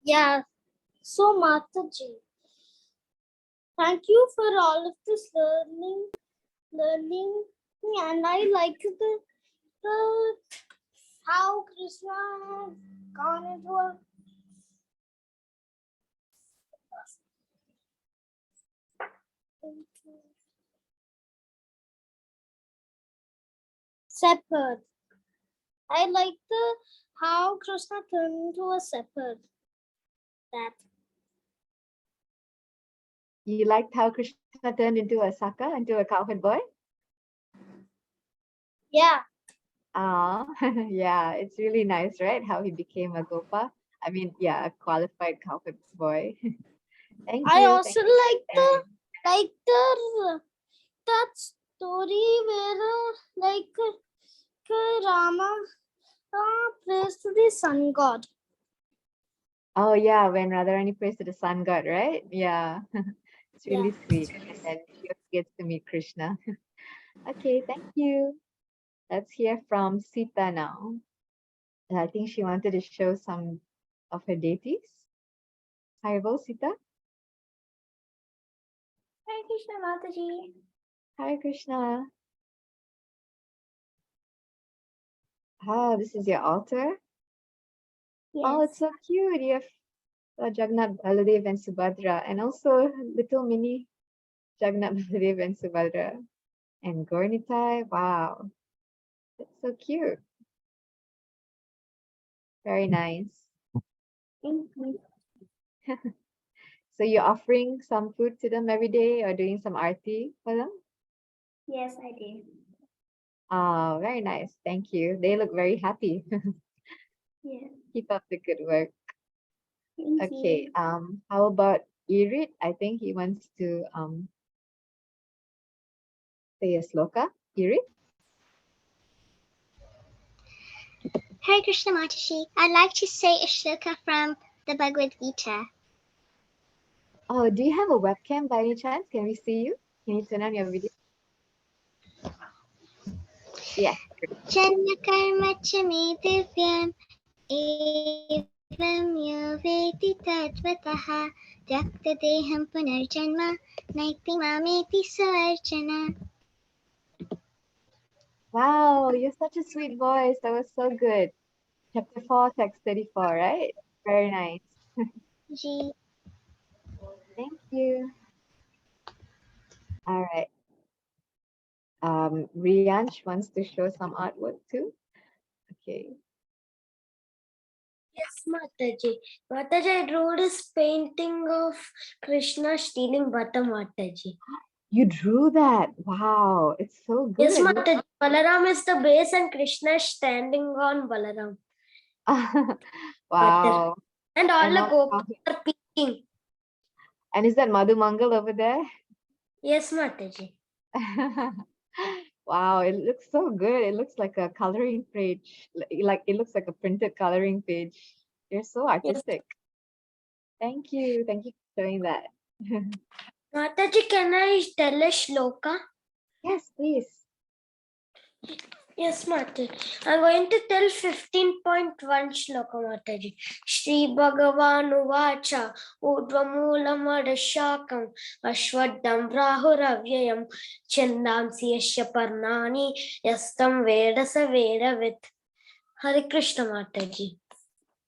Yeah. So Mataji, thank you for all of this learning, and I like the how Krishna has gone into a shepherd. I like how Krishna turned into a shepherd. That. You liked how Krishna turned into a Saka, into a cowherd boy? Yeah. Yeah, it's really nice, right? How he became a gopa. I mean, yeah, a qualified cowherd boy. Thank you. I also like that story where Rama prays to the sun god. Oh yeah, when Radharani prays to the sun god, right? Yeah, it's really sweet. And then she gets to meet Krishna. Okay, thank you. Let's hear from Sita now. And I think she wanted to show some of her deities. Haribo, Sita. Hare Krishna Mataji. Hare Krishna. Oh, this is your altar? Yes. Oh, it's so cute. You have Jagannath, Baladev, and Subhadra, and also little mini Jagannath, Baladev, and Subhadra. And Gornitai. Wow. That's so cute. Very nice. Thank you. So you're offering some food to them every day or doing some arti for them? Yes, I did. Oh, very nice. Thank you. They look very happy. Yeah. Keep up the good work. Thank Okay. you. How about Irit? I think he wants to say a sloka. Irit? Hare Krishna Mataji, I'd like to say a shloka from the Bhagavad Gita. Oh, do you have a webcam by any chance? Can we see you? Can you turn on your video? Yeah. Janma karma cha me divyam evam yo veti tattvataha dakta deham punarjanma naiti mameti sarjana. Wow, you're such a sweet voice. That was so good. Chapter 4, text 34, right? Very nice. Ji. Thank you. All right. Riyansh wants to show some artwork too. Okay. Yes, Mataji. Mataji, I drew this painting of Krishna stealing butter, Mataji. You drew that. Wow, it's so good. Yes, Mataji. Balaram is the base and Krishna is standing on Balaram. Wow. And all And the all- gopas are peeking. And is that Madhu Mangal over there? Yes, Mataji. Wow, it looks so good. It looks like a coloring page. Like it looks like a printed coloring page. You're so artistic. Thank you. Thank you for showing that. Mataji, can I tell a shloka? Yes, please. Yes, Mataji. I'm going to tell 15.1 shloka, Mataji. Shri Bhagavanu Vacha Udvamulam Adashakam Ashwaddam Rahuravyayam Chandamsi Yasya Parnani Yastam Vedasa Vedavit. Hare Krishna Mataji.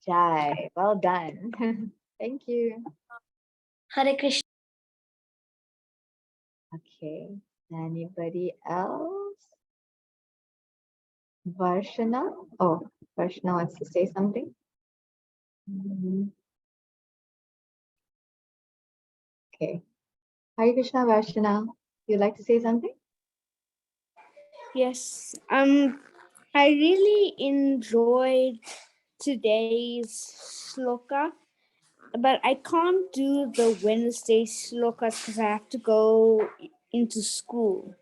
Jai. Well done. Thank you. Hare Krishna. Okay. Anybody else? Varshana? Oh, Varshana wants to say something. Okay. Hare Krishna, Varshana. You'd like to say something? Yes. I really enjoyed today's shloka, but I can't do the Wednesday shlokas because I have to go into school.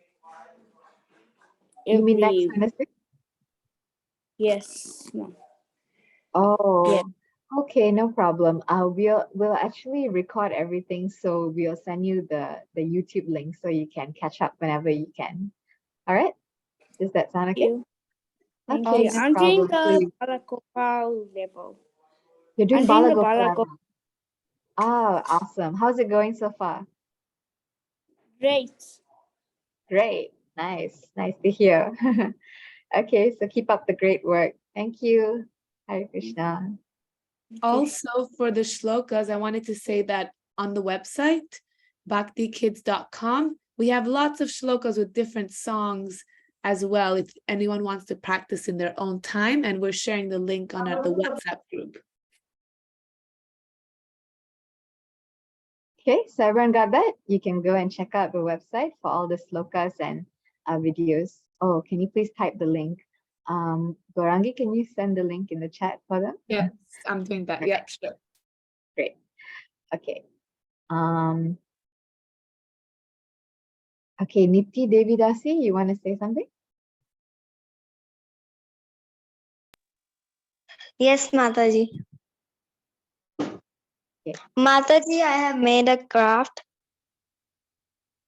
You mean next Wednesday? Yes. No. Oh, Yeah. okay, no problem. We'll actually record everything, so we'll send you the YouTube link so you can catch up whenever you can. All right? Does that sound okay? Thank Okay, you. no I'm doing problem. the Please. Balagopa level. You're doing I'm doing the Balagopa. Balagopa. Oh, awesome. How's it going so far? Great. Great. Nice. Nice to hear. Okay, so keep up the great work. Thank you. Hare Krishna. Also, for the shlokas, I wanted to say that on the website, bhaktikids.com, we have lots of shlokas with different songs as well, if anyone wants to practice in their own time, and we're sharing the link on the WhatsApp group. Okay, so everyone got that? You can go and check out the website for all the slokas and videos. Oh, can you please type the link? Gorangi, can you send the link in the chat for them? Yes, I'm doing that. Yeah, sure. Great. Okay. Okay, Niti Devidasi, you want to say something? Yes, Mataji. Okay. Mataji, I have made a craft.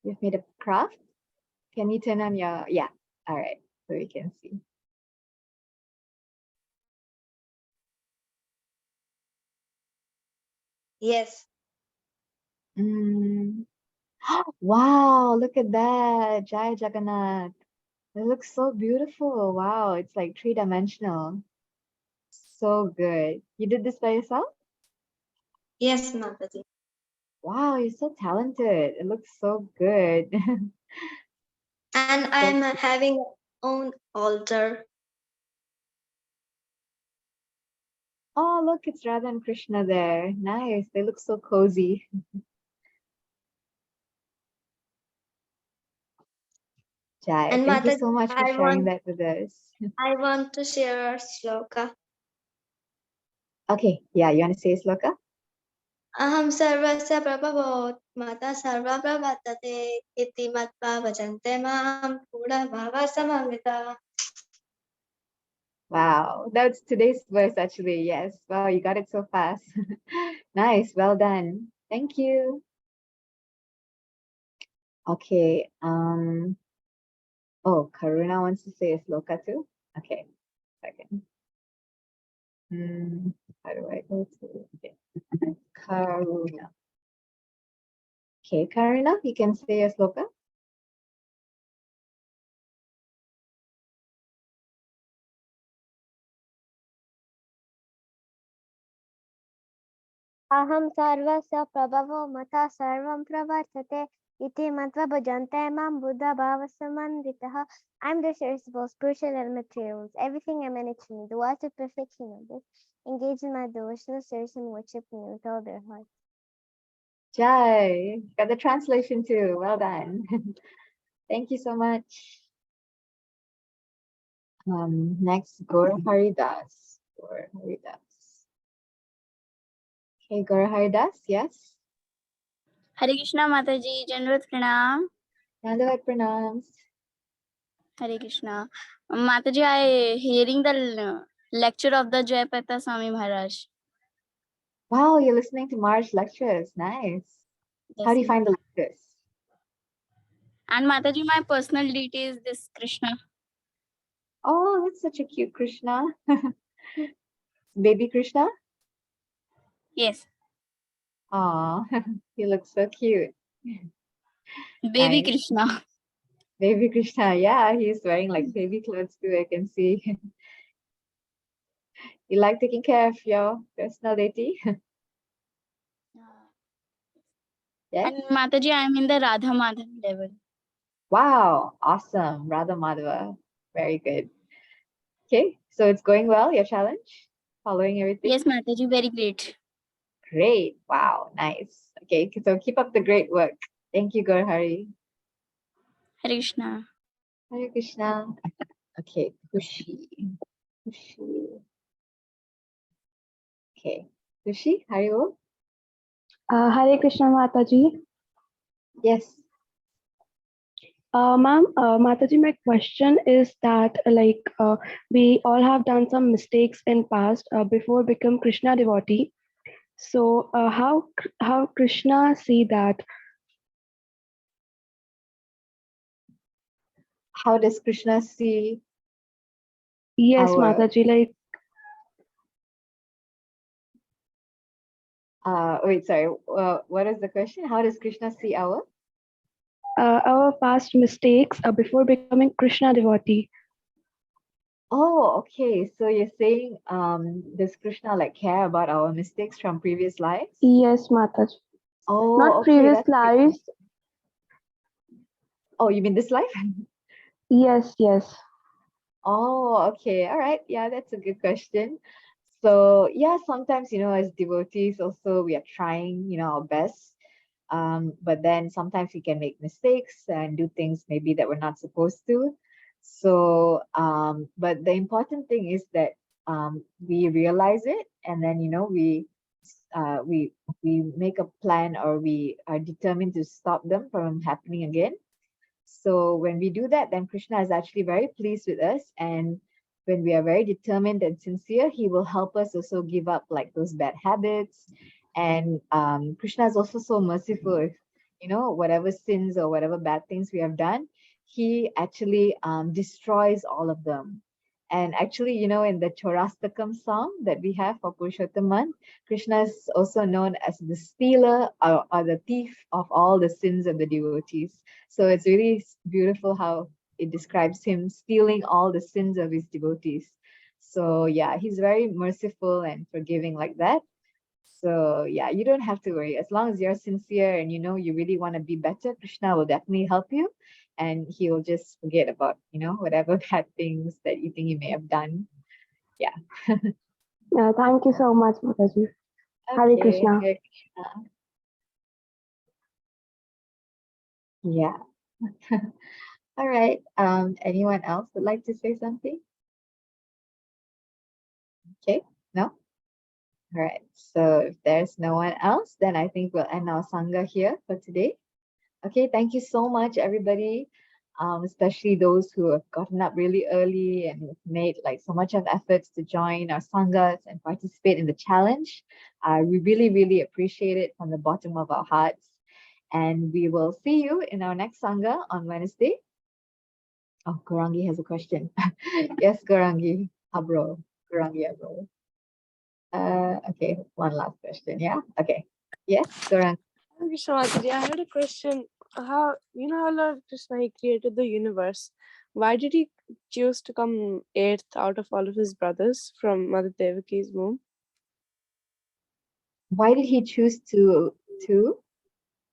You've made a craft? Can you turn on your, yeah, all right, so we can see. Yes. Wow, look at that. Jai Jagannath. It looks so beautiful. Wow, it's like 3-dimensional. So good. You did this by yourself? Yes, Mataji. Wow, you're so talented. It looks so good. And I'm having own altar. Oh, look, it's Radha and Krishna there. Nice. They look so cozy. Jai, And thank you Mataji, so much for sharing that with us. I want to share a sloka. Okay, yeah, you want to say sloka? Aham sarvasya prabhavo mata sarva prabhatate iti matva vajante mam pura bhava samamita. Wow, that's today's verse actually. Yes. Wow, you got it so fast. Nice, well done. Thank you. Okay. Oh, Karuna wants to say a sloka too. Okay, second. How do I go to Karuna? Okay, Karuna, you can say a sloka. Aham sarvasya prabhavo mata sarvam pravartate iti matva bhajante mam buddha bhavasamanditaha. I'm the source of all spiritual and materials. Everything emanates from me. The words of perfection of this engage in my devotional service and worship me with all their hearts. Jai, got the translation too. Well done. Thank you so much. Next, Gaur Haridas. Gaur Haridas. Okay, Gaur Haridas, yes. Hare Krishna Mataji, Janvat Pranam. Dandavat Pranams. Hare Krishna. Mataji, I hearing the lecture of the Jayapata Swami Maharaj. Wow, you're listening to Maharaj lectures. Nice. Yes, How do you find the lectures? And Mataji, my personal deity is this Krishna. Oh, that's such a cute Krishna. Baby Krishna? Yes. Aw, he looks so cute. Baby Nice. Krishna. Baby Krishna, yeah, he's wearing like baby clothes too, I can see. You like taking care of your personal deity? Yes. And Mataji, I am in the Radha Madhav level. Wow, awesome. Radha Madhava. Very good. Okay, so it's going well, your challenge? Following everything? Yes, Mataji, very great. Great. Wow, nice. Okay, so keep up the great work. Thank you, Gaurhari. Hare Krishna. Hare Krishna. Okay, Kushi. Kushi. Okay, Kushi, Haribo? Hare Krishna Mataji. Yes. Ma'am, Mataji, my question is that we all have done some mistakes in past before become Krishna devotee. So how Krishna see that? How does Krishna see? Yes, our, Mataji, like wait, sorry. What is the question? How does Krishna see our past mistakes before becoming Krishna devotee. Oh, okay. So you're saying, does Krishna like care about our mistakes from previous lives? Yes, Mataji. Oh, Not okay, previous that's a good lives. question. Oh, you mean this life? Yes, yes. Oh, okay. All right. Yeah, that's a good question. So yeah, sometimes, as devotees also we are trying, our best. But then sometimes we can make mistakes and do things maybe that we're not supposed to. So, but the important thing is that we realize it, and then we make a plan, or we are determined to stop them from happening again. So when we do that, then Krishna is actually very pleased with us. And when we are very determined and sincere, he will help us also give up like those bad habits. And Krishna is also so merciful. If, whatever sins or whatever bad things we have done, he actually destroys all of them. And actually, in the Chorastakam song that we have for Purusottama, Krishna is also known as the stealer, or the thief of all the sins of the devotees. So it's really beautiful how it describes him stealing all the sins of his devotees. So yeah, he's very merciful and forgiving like that. So yeah, you don't have to worry. As long as you're sincere and you really want to be better, Krishna will definitely help you. And he will just forget about, whatever bad things that you think you may have done. Yeah. Yeah, thank you so much, Mataji. Hare Krishna. Hare Krishna. Yeah. All right. Anyone else would like to say something? Okay. No? All right. So if there's no one else, then I think we'll end our Sangha here for today. Okay. Thank you so much, everybody. Especially those who have gotten up really early and made like so much of efforts to join our sanghas and participate in the challenge. We really, really appreciate it from the bottom of our hearts. And we will see you in our next sangha on Wednesday. Oh, Gorangi has a question. Yes, Gorangi, Abro. Gorangi, Abro. Okay, one last question. Yeah. Okay. Yes, Gorangi. Srimati, I had a question. How Lord Krishna, he created the universe. Why did he choose to come eighth out of all of his brothers from Mother Devaki's womb? Why did he choose to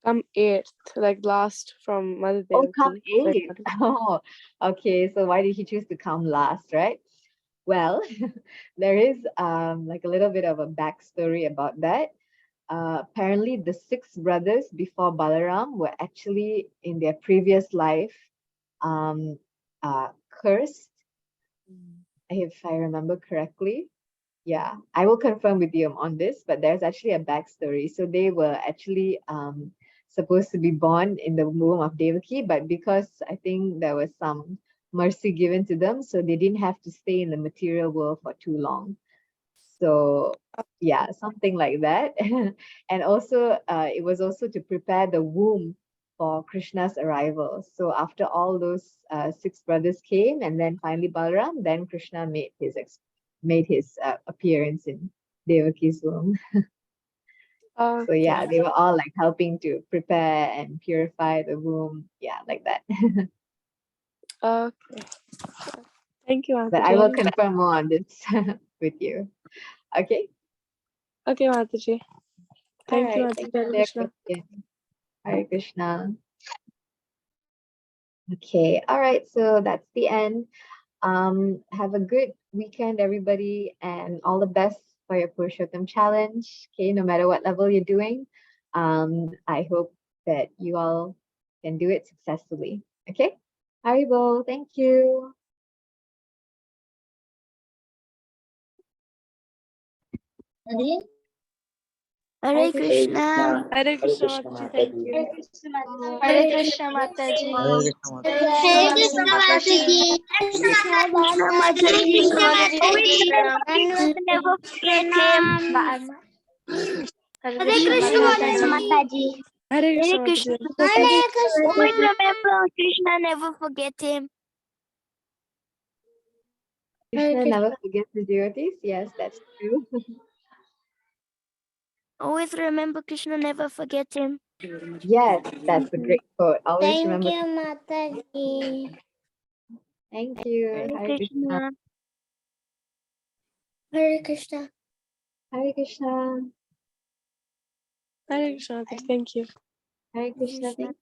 come eighth, like last from Mother Devaki? Oh, come eighth. Oh, okay. So why did he choose to come last, right? Well, there is like a little bit of a backstory about that. Apparently, the 6 brothers before Balaram were actually in their previous life cursed, if I remember correctly. Yeah, I will confirm with you on this, but there's actually a backstory. So they were actually supposed to be born in the womb of Devaki, but because I think there was some mercy given to them, so they didn't have to stay in the material world for too long. So yeah, something like that. And also it was also to prepare the womb for Krishna's arrival. So after all those 6 brothers came, and then finally Balaram, then Krishna made his appearance in Devaki's womb. So yeah, they were all like helping to prepare and purify the womb. Yeah, like that. Okay. Thank you, But I will confirm more on this. with you. Okay. Okay, Mataji. Thank you, Alright, Mataji. thank you Hare for your Krishna. question. Hare Krishna. Okay, all right, so that's the end. Have a good weekend, everybody, and all the best for your Purushottam challenge. Okay, no matter what level you're doing, I hope that you all can do it successfully. Okay, Haribo, thank you. Hare Krishna. Hare Krishna, Mataji. Thank you. Hare Krishna Mataji. Hare Krishna Mataji. Hare Krishna Mataji. Always never forget him. Hare Hare Krishna Mataji. Hare Hare Krishna, Krishna. Mataji. Hare Krishna. Always remember Krishna, never forget him. Krishna never forgets his devotees. Yes, that's true. Always remember Krishna, never forget him. Yes, that's a great quote. Always Thank remember. you, Mataji. Thank you. Hare Hare Krishna. Krishna. Hare Krishna. Hare Krishna. Hare Krishna, Mataji. Thank you. Hare Krishna. Thank you.